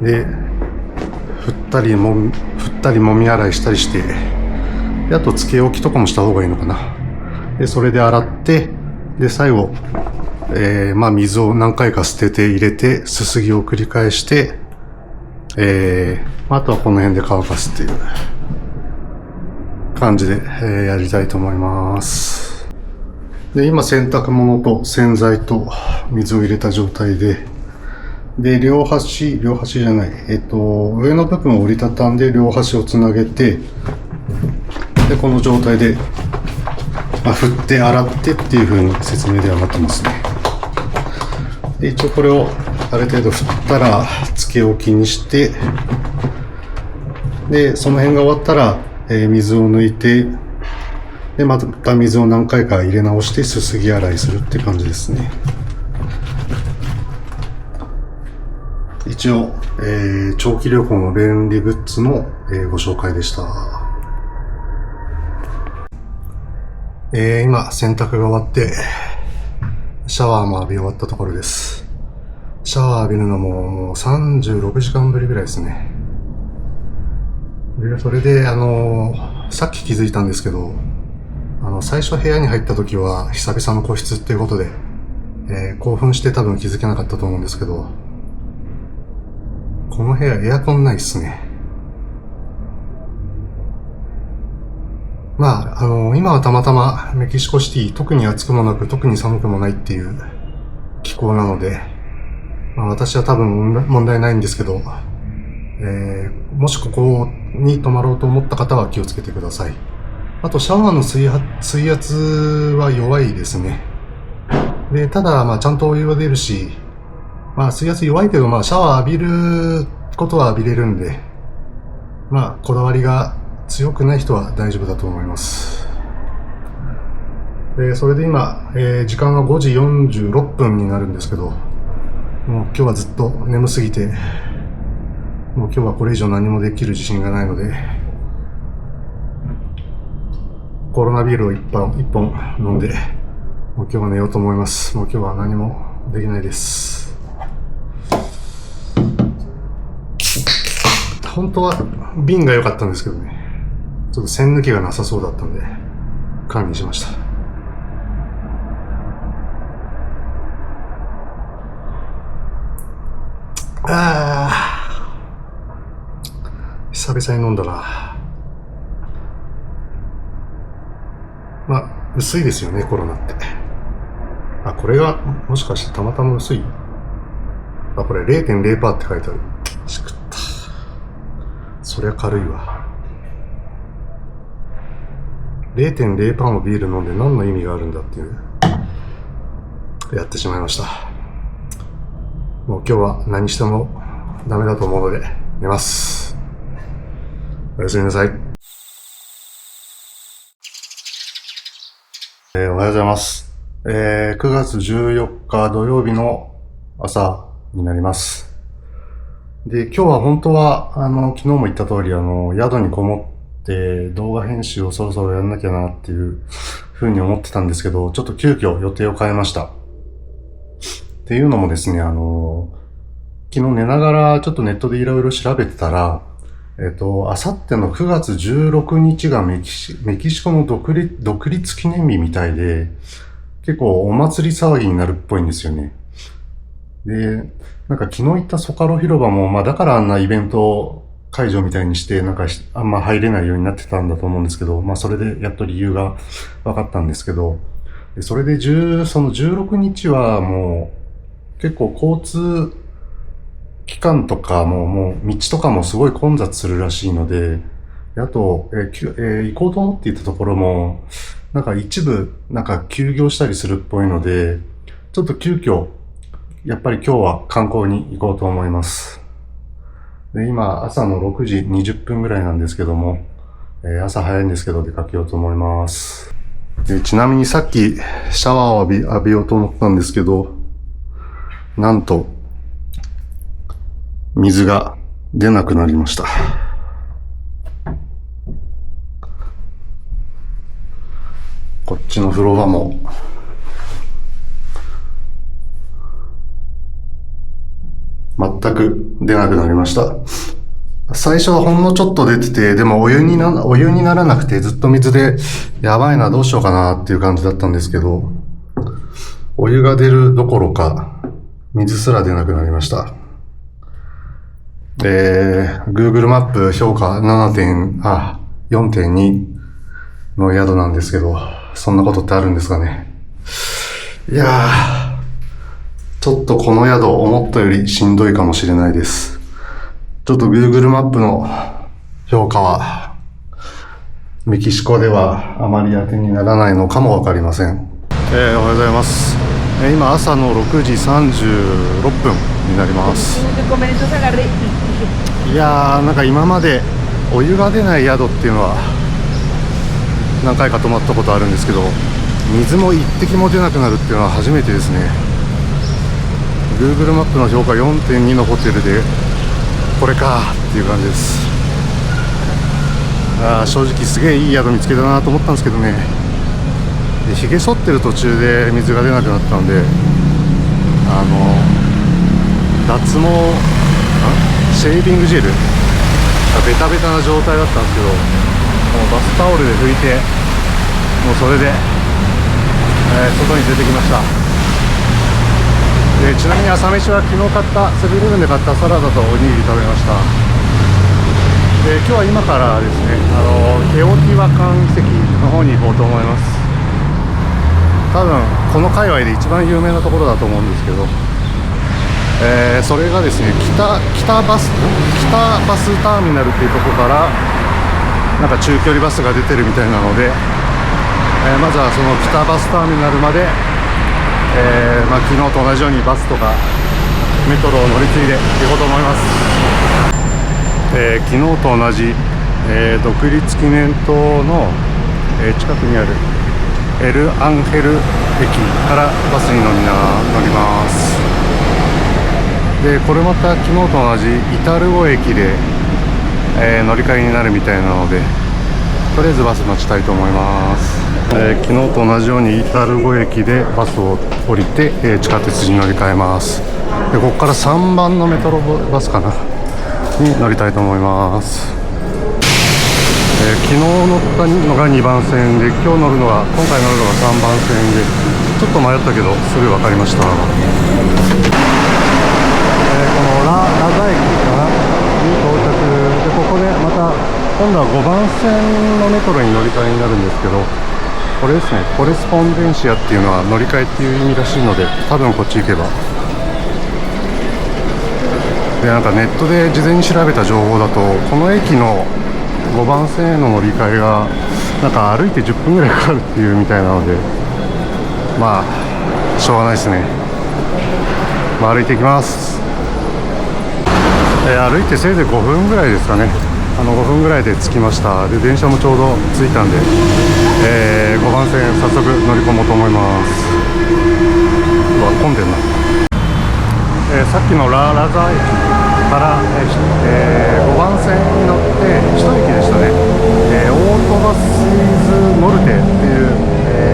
で、振ったりもみ洗いしたりして、であとつけ置きとかもした方がいいのかな。で、それで洗って、で、最後、水を何回か捨てて入れて、すすぎを繰り返して、あとはこの辺で乾かすっていう感じで、やりたいと思います。で、今洗濯物と洗剤と水を入れた状態で、で、両端じゃない、上の部分を折りたたんで両端をつなげて、で、この状態で、振って洗ってっていう風に説明ではなってますね。で、一応これをある程度振ったら、つけ置きにして、で、その辺が終わったら、水を抜いて、で、また水を何回か入れ直してすすぎ洗いするって感じですね。一応、長期旅行の便利グッズの、ご紹介でした。今、洗濯が終わって、シャワーも浴び終わったところです。シャワー浴びるのもう36時間ぶりぐらいですね。で、それで、さっき気づいたんですけど、最初部屋に入った時は久々の個室っていうことで、興奮して多分気づけなかったと思うんですけど、この部屋エアコンないっすね。今はたまたまメキシコシティ、特に暑くもなく特に寒くもないっていう気候なので、私は多分問題ないんですけど、もしここに泊まろうと思った方は気をつけてください。あとシャワーの水圧は弱いですね。で、ただちゃんとお湯は出るし、水圧弱いけどシャワー浴びることは浴びれるんで、こだわりが強くない人は大丈夫だと思います。で、それで今、時間が5時46分になるんですけど、もう今日はずっと眠すぎて、もう今日はこれ以上何もできる自信がないので、コロナビールを一本飲んで、もう今日は寝ようと思います。もう今日は何もできないです。本当は瓶が良かったんですけどね、ちょっと栓抜きがなさそうだったんで、缶にしました。久々に飲んだな。薄いですよね、コロナって。これが、もしかしてたまたま薄い？これ 0.0% って書いてある。しくった。そりゃ軽いわ。0.0% のビール飲んで何の意味があるんだっていう。やってしまいました。もう今日は何してもダメだと思うので寝ます。おやすみなさい。おはようございます。9月14日土曜日の朝になります。で、今日は本当は、昨日も言った通り、宿にこもって動画編集をそろそろやんなきゃなっていうふうに思ってたんですけど、ちょっと急遽予定を変えました。っていうのもですね、昨日寝ながらちょっとネットでいろいろ調べてたら、あさっての9月16日がメキシコの独立記念日みたいで、結構お祭り騒ぎになるっぽいんですよね。で、なんか昨日行ったソカロ広場も、だからあんなイベント解除みたいにして、あんま入れないようになってたんだと思うんですけど、それでやっと理由が分かったんですけど、でそれでその16日はもう、結構交通機関とかもう道とかもすごい混雑するらしいので、あと、行こうと思っていたところも、一部、休業したりするっぽいので、ちょっと急遽、やっぱり今日は観光に行こうと思います。で、今、朝の6時20分ぐらいなんですけども、朝早いんですけど出かけようと思います。で、ちなみにさっきシャワーを浴びようと思ったんですけど、なんと、水が出なくなりました。こっちの風呂場も、全く出なくなりました。最初はほんのちょっと出てて、でもお湯にならなくてずっと水で、やばいな、どうしようかなっていう感じだったんですけど、お湯が出るどころか、水すら出なくなりました。Google マップ評価4.2 の宿なんですけど、そんなことってあるんですかね。いやー、ちょっとこの宿思ったよりしんどいかもしれないです。ちょっと Google マップの評価は、メキシコではあまり当てにならないのかもわかりません。おはようございます。今朝の6時36分になります。いやー、今までお湯が出ない宿っていうのは何回か泊まったことあるんですけど、水も一滴も出なくなるっていうのは初めてですね。 Google マップの評価 4.2 のホテルでこれかっていう感じです。正直すげえいい宿見つけたなと思ったんですけどね、で髭剃ってる途中で水が出なくなったので、脱毛シェービングジェルベタベタな状態だったんですけど、もうバスタオルで拭いて、もうそれで、外に出てきました。でちなみに朝飯は昨日買ったセブンイレブンで買ったサラダとおにぎり食べました。で今日は今からですね、テオティワカン遺跡の方に行こうと思います。多分この界隈で一番有名なところだと思うんですけど、それがですね、北バスターミナルっていうところから中距離バスが出てるみたいなので、まずはその北バスターミナルまで、昨日と同じようにバスとかメトロを乗り継いで行こうと思います。昨日と同じ、独立記念塔の、近くにあるエルアンヘル駅からバスに乗ります。でこれまた昨日と同じイタルゴ駅で、乗り換えになるみたいなので、とりあえずバス待ちたいと思います。昨日と同じようにイタルゴ駅でバスを降りて、地下鉄に乗り換えます。でここから3番のメトロバスかなに乗りたいと思います。昨日乗ったのが2番線で、今回乗るのが3番線で、ちょっと迷ったけどすぐ分かりました。このラザ駅かなに到着で、ここでまた今度は5番線のメトロに乗り換えになるんですけど、これですね、コレスポンデンシアっていうのは乗り換えっていう意味らしいので、多分こっち行けば。でネットで事前に調べた情報だと、この駅の5番線への乗り換えが歩いて10分ぐらいかかるっていうみたいなので、しょうがないですね。歩いていきます。歩いてせいぜい5分ぐらいですかね。5分ぐらいで着きました。で電車もちょうど着いたんで、5番線早速乗り込もうと思います。混んでるな。さっきのラザ駅から、5番線に乗って1駅でしたね、オートバスズノルテっていう、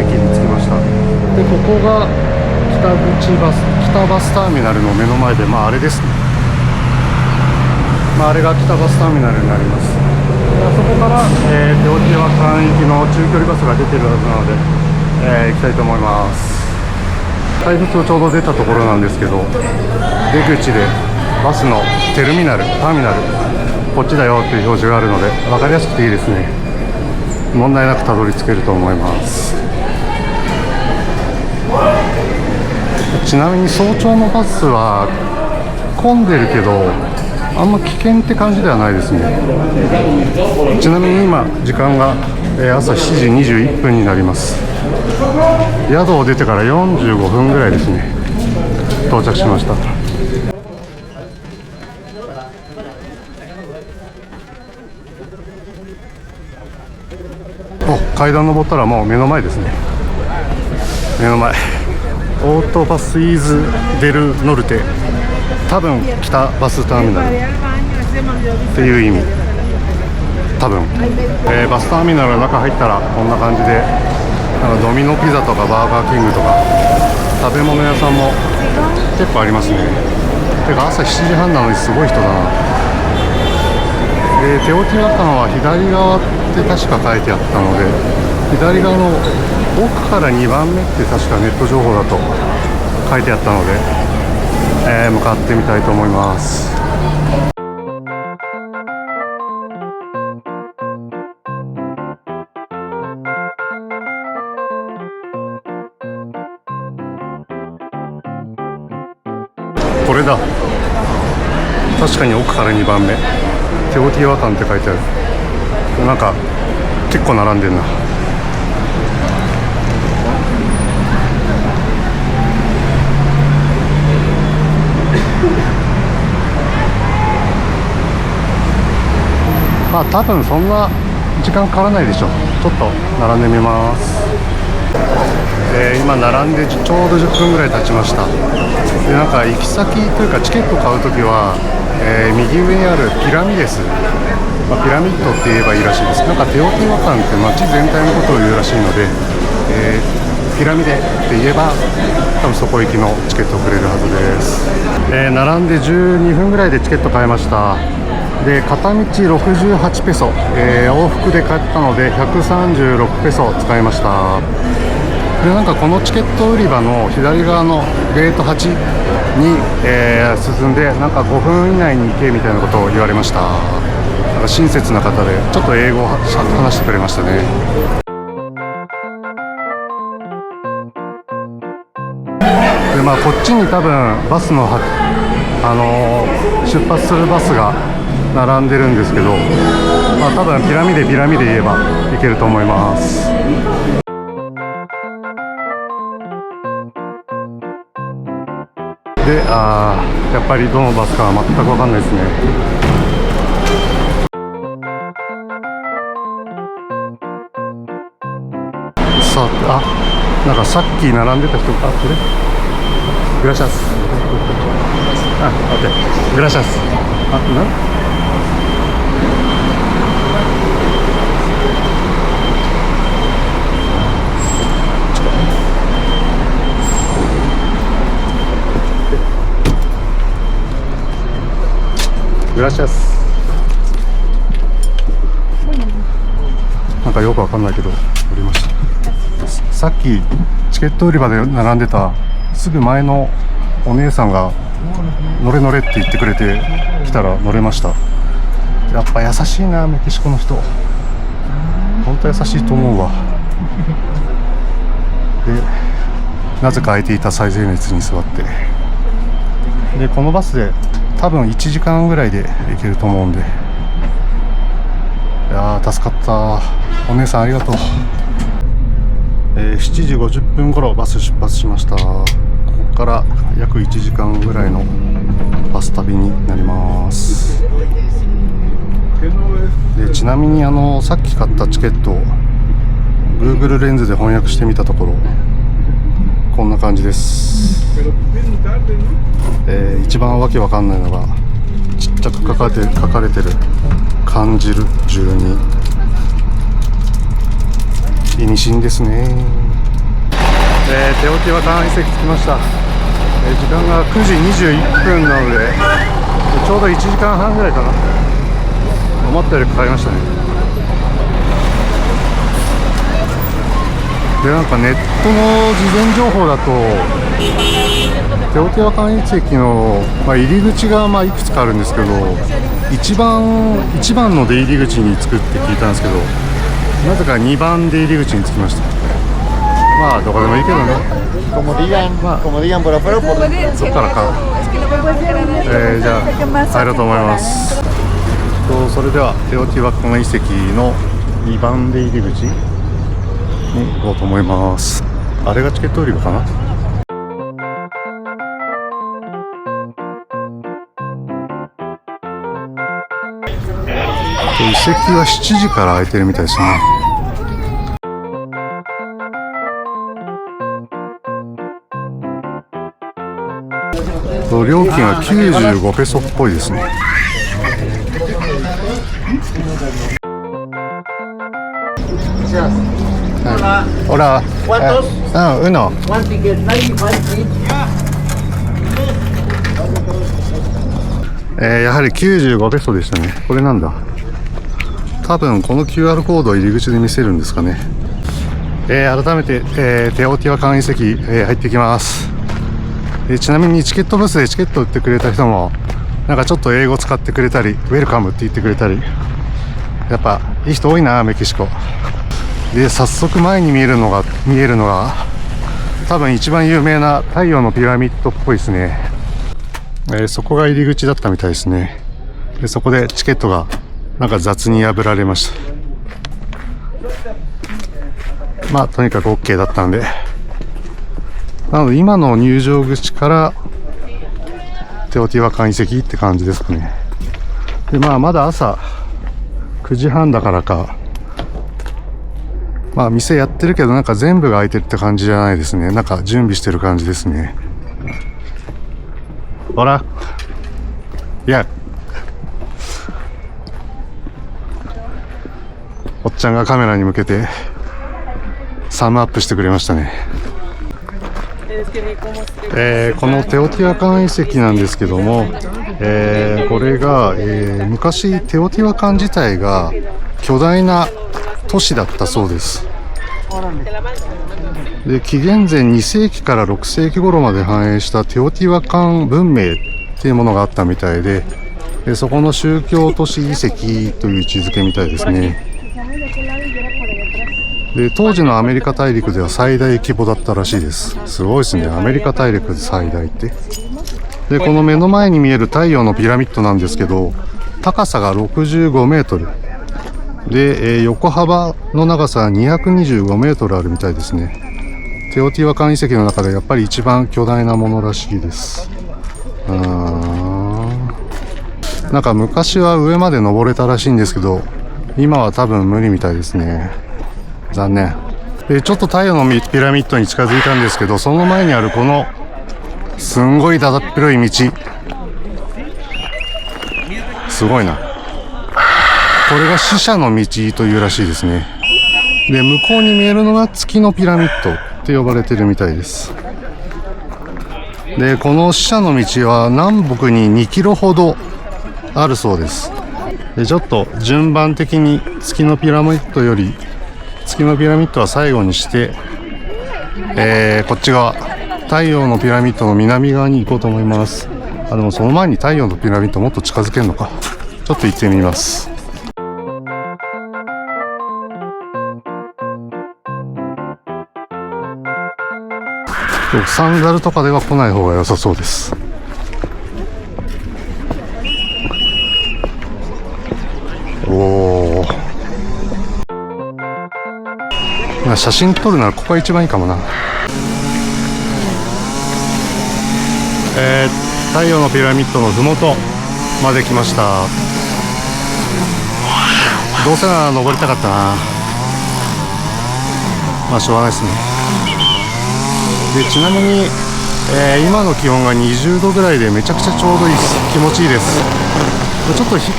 駅に着きました。でここが北バスターミナルの目の前で、あれですね、あれが北バスターミナルになります。でそこから、テオティワカン行きの中距離バスが出てるはずなので、行きたいと思います。怪物をちょうど出たところなんですけど、出口でバスのターミナルこっちだよっていう表示があるので分かりやすくていいですね。問題なくたどり着けると思います。ちなみに早朝のバスは混んでるけどあんま危険って感じではないですね。ちなみに今時間が朝7時21分になります。宿を出てから45分ぐらいですね。到着しました。階段登ったらもう目の前ですね。目の前オートバスイズデルノルテ、多分北バスターミナルっていう意味。多分、バスターミナルの中入ったらこんな感じでドミノピザとかバーガーキングとか食べ物屋さんも結構ありますね。てか朝7時半なのにすごい人だな。テオティワカンは左側って確か書いてあったので、左側の奥から2番目って確かネット情報だと書いてあったので、向かってみたいと思います。これだ。確かに奥から2番目テオティワカンって書いてある。なんか結構並んでんな。まあ多分そんな時間かからないでしょ。ちょっと並んでみます。今並んでちょうど10分ぐらい経ちました。でなんか行き先というかチケット買うときは、右上にあるピラミデス、ピラミッドって言えばいいらしいです。なんかテオティワカンって街全体のことを言うらしいので、ピラミデって言えば多分そこ行きのチケットをくれるはずです。並んで12分ぐらいでチケット買いました。で片道68ペソ、往復で買ったので136ペソ使いました。でなんかこのチケット売り場の左側のゲート8に、進んでなんか5分以内に行けみたいなことを言われました。なんか親切な方でちょっと英語を話してくれましたね。でまあこっちに多分バスの、出発するバスが並んでるんですけど、まあ、多分ピラミデ言えば行けると思います。でやっぱりどのバスかは全く分かんないですね。さあ、なんかさっき並んでた人がこれグラシャスグラシャスグラシャス。なんかよくわかんないけど降りました。さっきチケット売り場で並んでたすぐ前のお姉さんが乗れ乗れって言ってくれて来たら乗れました。やっぱ優しいな、メキシコの人。本当優しいと思うわ。でなぜか空いていた最前列に座って、でこのバスで多分1時間ぐらいで行けると思うんで、いやー助かった。お姉さんありがとう。7時50分頃バス出発しました。ここから約1時間ぐらいのバス旅になります。でちなみにさっき買ったチケットを Google レンズで翻訳してみたところこんな感じです。一番わけわかんないのがちっちゃく書かれてる感じる12意味深ですね。テオティワカン遺跡着きました。時間が9時21分なのでちょうど1時間半ぐらいかな。思ったよりかかりましたね。でなんかネットの事前情報だとテオティワカン遺跡の、入り口がいくつかあるんですけど、一番の出入り口に着くって聞いたんですけど、なぜか2番出入り口に着きました。まあどこでもいいけどね。そっからか。じゃあ入ろうと思います。それではテオティワカン遺跡の2番出入り口に行こうと思います。あれがチケット売り場かな。遺跡は7時から開いてるみたいですね。料金は95ペソっぽいですね。ほら、うの。やはり95ペソでしたね。これなんだ。多分この QR コードを入り口で見せるんですかね。改めて、テオティワカン遺跡、入ってきます。ちなみにチケットブースでチケット売ってくれた人もなんかちょっと英語使ってくれたり、ウェルカムって言ってくれたり、やっぱいい人多いな、メキシコで。早速前に見えるのが多分一番有名な太陽のピラミッドっぽいですね。そこが入り口だったみたいですね。でそこでチケットがなんか雑に破られました。とにかく OK だったんで、なので今の入場口からテオティワカン遺跡って感じですかね。でまだ朝9時半だからか、店やってるけどなんか全部が開いてるって感じじゃないですね。なんか準備してる感じですね。ほら、いや、おっちゃんがカメラに向けてサムアップしてくれましたね。このテオティワカン遺跡なんですけども、これが、昔テオティワカン自体が巨大な都市だったそうです。で紀元前2世紀から6世紀頃まで繁栄したテオティワカン文明っていうものがあったみたいで、そこの宗教都市遺跡という位置づけみたいですね。で当時のアメリカ大陸では最大規模だったらしいです。すごいですね、アメリカ大陸で最大って。でこの目の前に見える太陽のピラミッドなんですけど、高さが65メートルで、横幅の長さは225メートルあるみたいですね。テオティワカン遺跡の中でやっぱり一番巨大なものらしいです。なんか昔は上まで登れたらしいんですけど、今は多分無理みたいですね。残念。ちょっと太陽のピラミッドに近づいたんですけど、その前にあるこのすんごいだだっ広い道、すごいな。これが死者の道というらしいですね。で向こうに見えるのが月のピラミッドって呼ばれてるみたいです。でこの死者の道は南北に2キロほどあるそうです。でちょっと順番的に月のピラミッドは最後にして、こっち側太陽のピラミッドの南側に行こうと思います。でもその前に太陽のピラミッドもっと近づけるのか、ちょっと行ってみます。サンダルとかでは来ない方が良さそうです。写真撮るならここが一番いいかもな。太陽のピラミッドのふもとまで来ました。どうせなら登りたかったな。しょうがないですね。でちなみに、今の気温が20度ぐらいでめちゃくちゃちょうどいいです。気持ちいいです。ちょっと日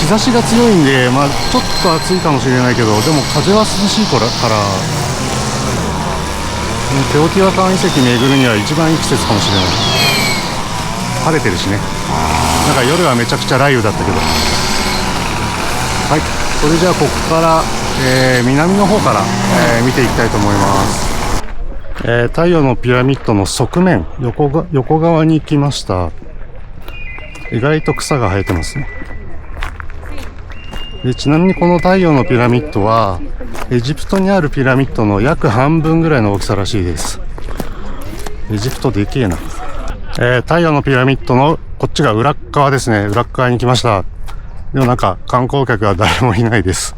差しが強いんで、ちょっと暑いかもしれないけど、でも風は涼しいからテオティワカン遺跡巡るには一番いい季節かもしれない。晴れてるしね。なんか夜はめちゃくちゃ雷雨だったけど。はい、それじゃあここから、南の方から、見ていきたいと思います。太陽のピラミッドの側面、横側に来ました。意外と草が生えてますね。で、ちなみにこの太陽のピラミッドは、エジプトにあるピラミッドの約半分ぐらいの大きさらしいです。エジプトでけえな。太陽のピラミッドのこっちが裏側ですね。裏側に来ました。でもなんか観光客は誰もいないです。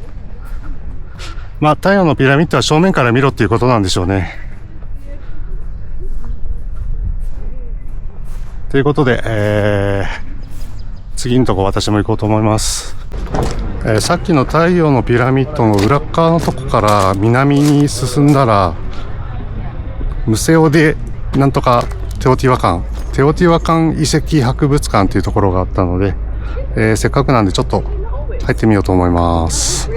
まあ太陽のピラミッドは正面から見ろっていうことなんでしょうね。ということで、次のとこ私も行こうと思います。さっきの太陽のピラミッドの裏側のとこから南に進んだら、ムセオでなんとかテオティワカン遺跡博物館っていうところがあったので、せっかくなんでちょっと入ってみようと思います。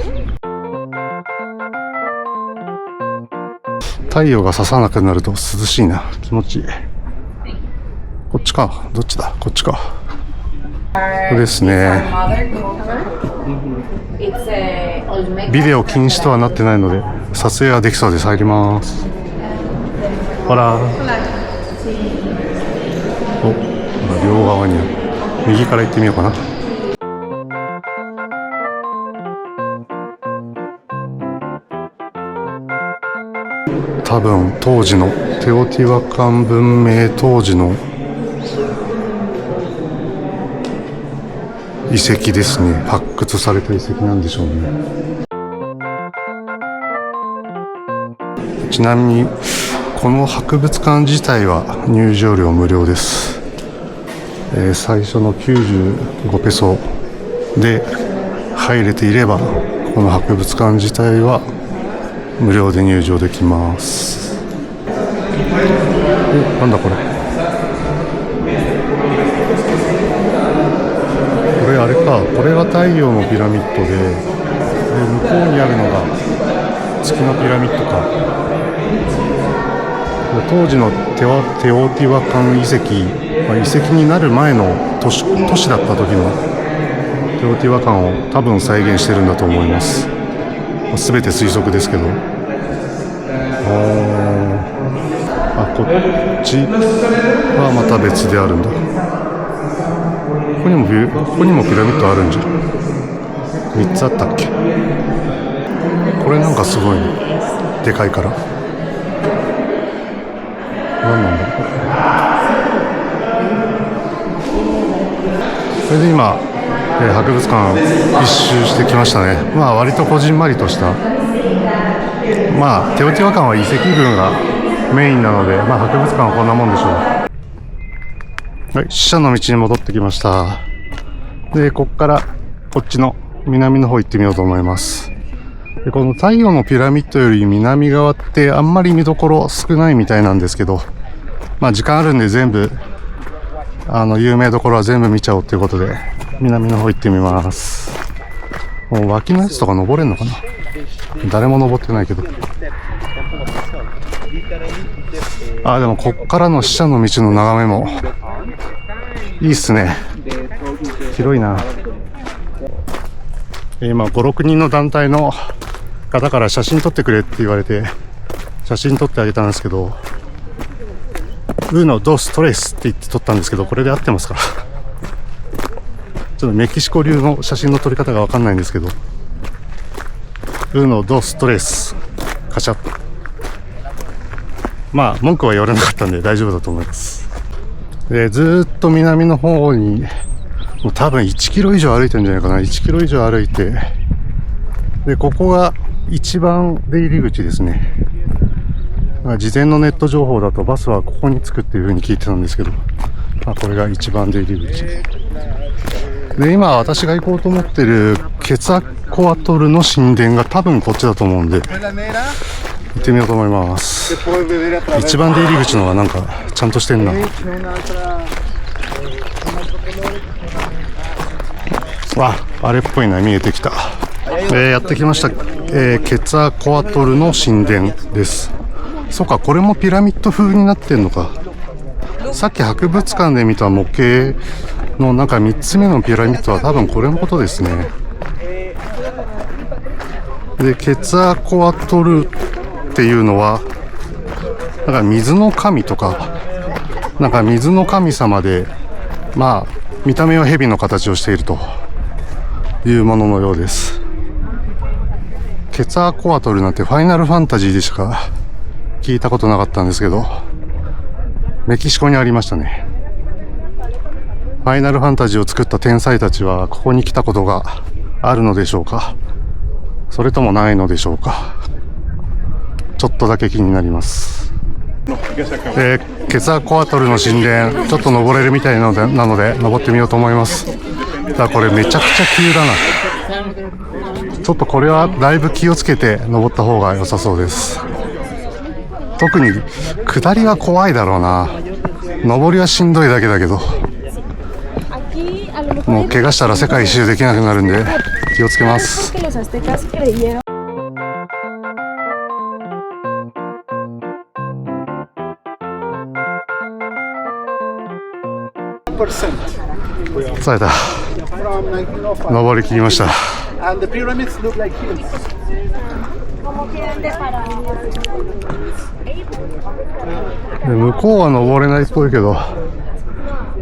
太陽が差さなくなると涼しいな。気持ちいい。こっちか。どっちだ？こっちか。ここですね。ビデオ禁止とはなってないので撮影はできそうです。入ります。ほら。お、両側にある。右から行ってみようかな。多分当時のテオティワカン文明当時の遺跡ですね。発掘された遺跡なんでしょうね。ちなみにこの博物館自体は入場料無料です。最初の95ペソで入れていればこの博物館自体は無料で入場できます。なんだこれ。これあれか。これが太陽のピラミッドで、向こうにあるのが月のピラミッドか。当時のテオティワカン遺跡、遺跡になる前の都市だった時のテオティワカンを多分再現してるんだと思います。すべて推測ですけど。こっちはまた別であるんだ。ここにもピラミッドあるんじゃん。3つあったっけ。これなんかすごいね。でかいから。何なんだろう。それで今、博物館一周してきましたね。まあ割とこじんまりとした、まあテオティワカンは遺跡群がメインなので、まあ博物館はこんなもんでしょう。はい、死者の道に戻ってきました。で、こっからこっちの南の方行ってみようと思います。で、この太陽のピラミッドより南側ってあんまり見どころ少ないみたいなんですけど、まあ時間あるんで全部有名どころは全部見ちゃおうということで南の方行ってみます。もう脇のやつとか登れんのかな。誰も登ってないけど。でもこっからの死者の道の眺めもいいっすね。広いな。今5、6人の団体の方から写真撮ってくれって言われて写真撮ってあげたんですけど、ウーノ・ドス・トレスって言って撮ったんですけど、これで合ってますからちょっとメキシコ流の写真の撮り方がわかんないんですけど、ウーノ・ドス・トレスカシャッと。まあ文句は言われなかったんで大丈夫だと思います。で、ずーっと南の方にもう多分1キロ以上歩いてるんじゃないかな。1キロ以上歩いて、でここが一番出入り口ですね。事前のネット情報だとバスはここに着くっていう風に聞いてたんですけど、これが一番出入り口で、今私が行こうと思ってるケツァコアトルの神殿が多分こっちだと思うんで行ってみようと思います。一番出入り口のはなんかちゃんとしてんな。あれっぽいな。見えてきた。やってきました。ケツァコアトルの神殿です。そうか、これもピラミッド風になってんのか。さっき博物館で見た模型のなんか3つ目のピラミッドは多分これのことですね。で、ケツァコアトルっていうのはだから水の神とか、なんか水の神様で、まあ見た目は蛇の形をしているというもののようです。ケツァーコアトルなんてファイナルファンタジーでしか聞いたことなかったんですけど、メキシコにありましたね。ファイナルファンタジーを作った天才たちはここに来たことがあるのでしょうか、それともないのでしょうか。ちょっとだけ気になります。ケツァーコアトルの神殿、ちょっと登れるみたいなので登ってみようと思います。だこれめちゃくちゃ急だな。ちょっとこれはだいぶ気をつけて登った方が良さそうです。特に下りは怖いだろうな。登りはしんどいだけだけど、もう怪我したら世界一周できなくなるんで気をつけます。された。登り切りました。で向こうは登れないっぽいけど、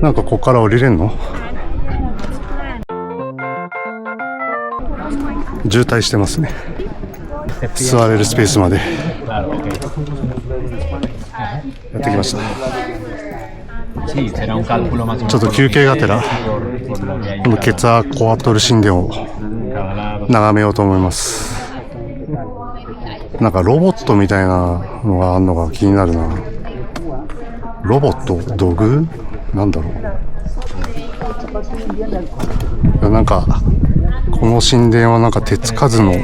なんかここから降りれんの？渋滞してますね。座れるスペースまでやってきました。ちょっと休憩がてらこのケツァーコアトル神殿を眺めようと思います。なんかロボットみたいなのがあるのが気になるな。ロボット？土偶？なんだろう。なんかこの神殿はなんか手つかずの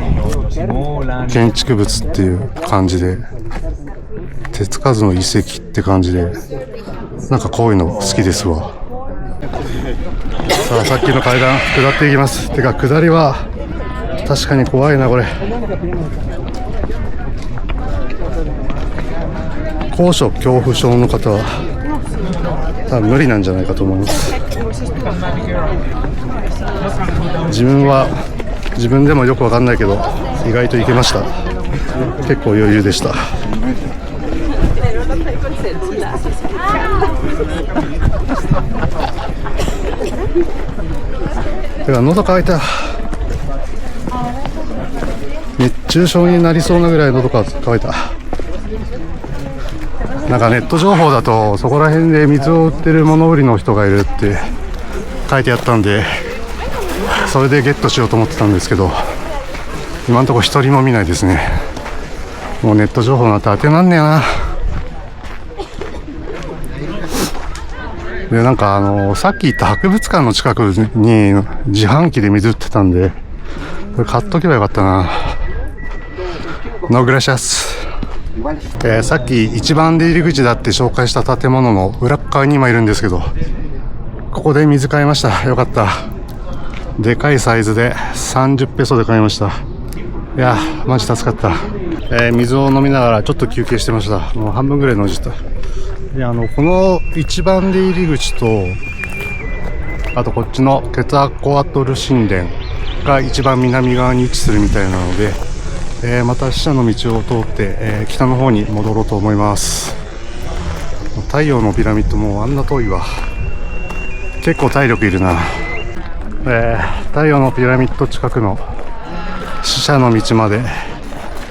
建築物っていう感じで、手つかずの遺跡って感じで、なんかこういうの好きですわ。さあさっきの階段下っていきます。てか下りは確かに怖いなこれ。高所恐怖症の方は多分無理なんじゃないかと思います。自分でもよくわかんないけど意外といけました。結構余裕でした。てか喉乾いた。熱中症になりそうなぐらい喉が乾いた。なんかネット情報だとそこら辺で水を売ってる物売りの人がいるって書いてあったんで、それでゲットしようと思ってたんですけど、今のところ一人も見ないですね。もうネット情報なんて当てなんねえな。でなんかさっき言った博物館の近くに自販機で水売ってたんで、これ買っとけばよかったな。ノーグラシャス。さっき一番出入り口だって紹介した建物の裏側に今いるんですけど、ここで水買いました。よかった。でかいサイズで30ペソで買いました。いやマジ助かった。水を飲みながらちょっと休憩してました。もう半分ぐらい飲んじゃった。でこの一番出入り口と、あとこっちのケツァーコアトル神殿が一番南側に位置するみたいなので、また死者の道を通って、北の方に戻ろうと思います。太陽のピラミッドもあんな遠いわ。結構体力いるな。太陽のピラミッド近くの死者の道まで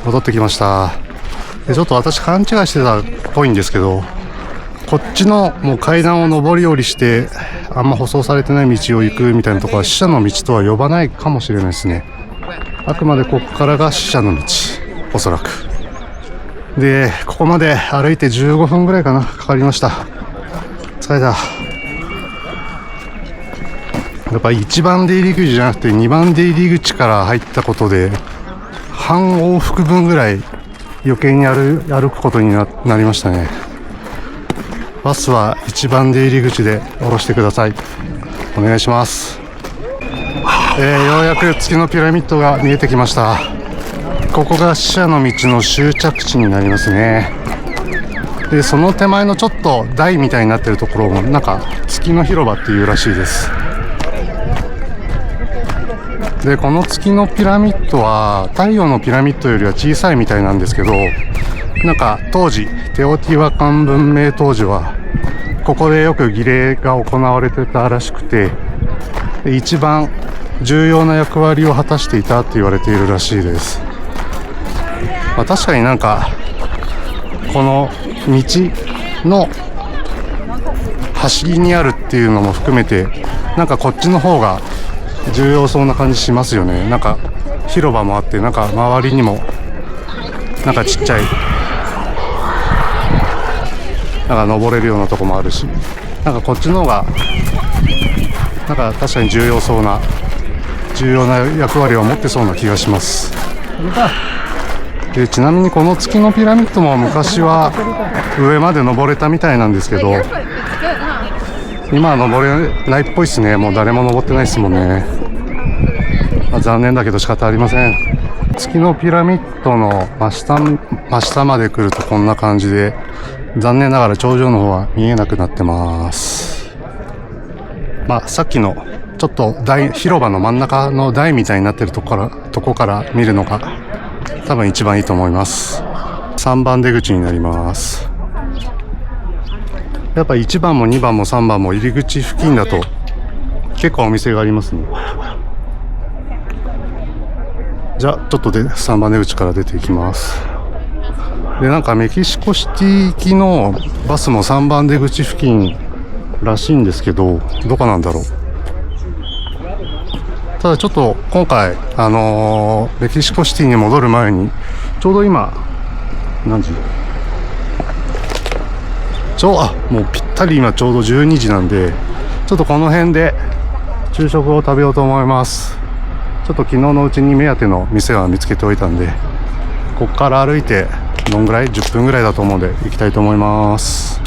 戻ってきました。でちょっと私勘違いしてたっぽいんですけど、こっちのもう階段を上り下りしてあんま舗装されてない道を行くみたいなところは死者の道とは呼ばないかもしれないですね。あくまでここからが死者の道、おそらく。でここまで歩いて15分ぐらいかかりました。疲れた。やっぱ1番出入り口じゃなくて2番出入り口から入ったことで半往復分ぐらい余計に歩くことに なりましたね。バスは1番出入り口で降ろしてください。お願いします。ようやく月のピラミッドが見えてきました。ここが死者の道の終着地になりますね。でその手前のちょっと台みたいになってるところもなんか月の広場っていうらしいです。でこの月のピラミッドは太陽のピラミッドよりは小さいみたいなんですけど、なんか当時テオティワカン文明当時はここでよく儀礼が行われてたらしくて、一番重要な役割を果たしていたって言われているらしいです。まあ、確かになんかこの道の端にあるっていうのも含めて、なんかこっちの方が重要そうな感じしますよね。なんか広場もあって、なんか周りにもなんかちっちゃいなんか登れるようなとこもあるし、なんかこっちの方がなんか確かに重要な役割を持ってそうな気がします。でちなみにこの月のピラミッドも昔は上まで登れたみたいなんですけど、今は登れないっぽいですね。もう誰も登ってないですもんね。まあ、残念だけど仕方ありません。月のピラミッドの真下まで来るとこんな感じで、残念ながら頂上の方は見えなくなってます。まあさっきのちょっと広場の真ん中の台みたいになってるとこから見るのが多分一番いいと思います。3番出口になります。やっぱ1番も2番も3番も入り口付近だと結構お店がありますね。じゃあちょっとで3番出口から出ていきます。でなんかメキシコシティ行きのバスも3番出口付近らしいんですけど、どこなんだろう。ただちょっと今回メキシコシティに戻る前にちょうど今何時もうぴったり今ちょうど12時なんで、ちょっとこの辺で昼食を食べようと思います。ちょっと昨日のうちに目当ての店は見つけておいたんで、こっから歩いてどんぐらい10分ぐらいだと思うんで行きたいと思います。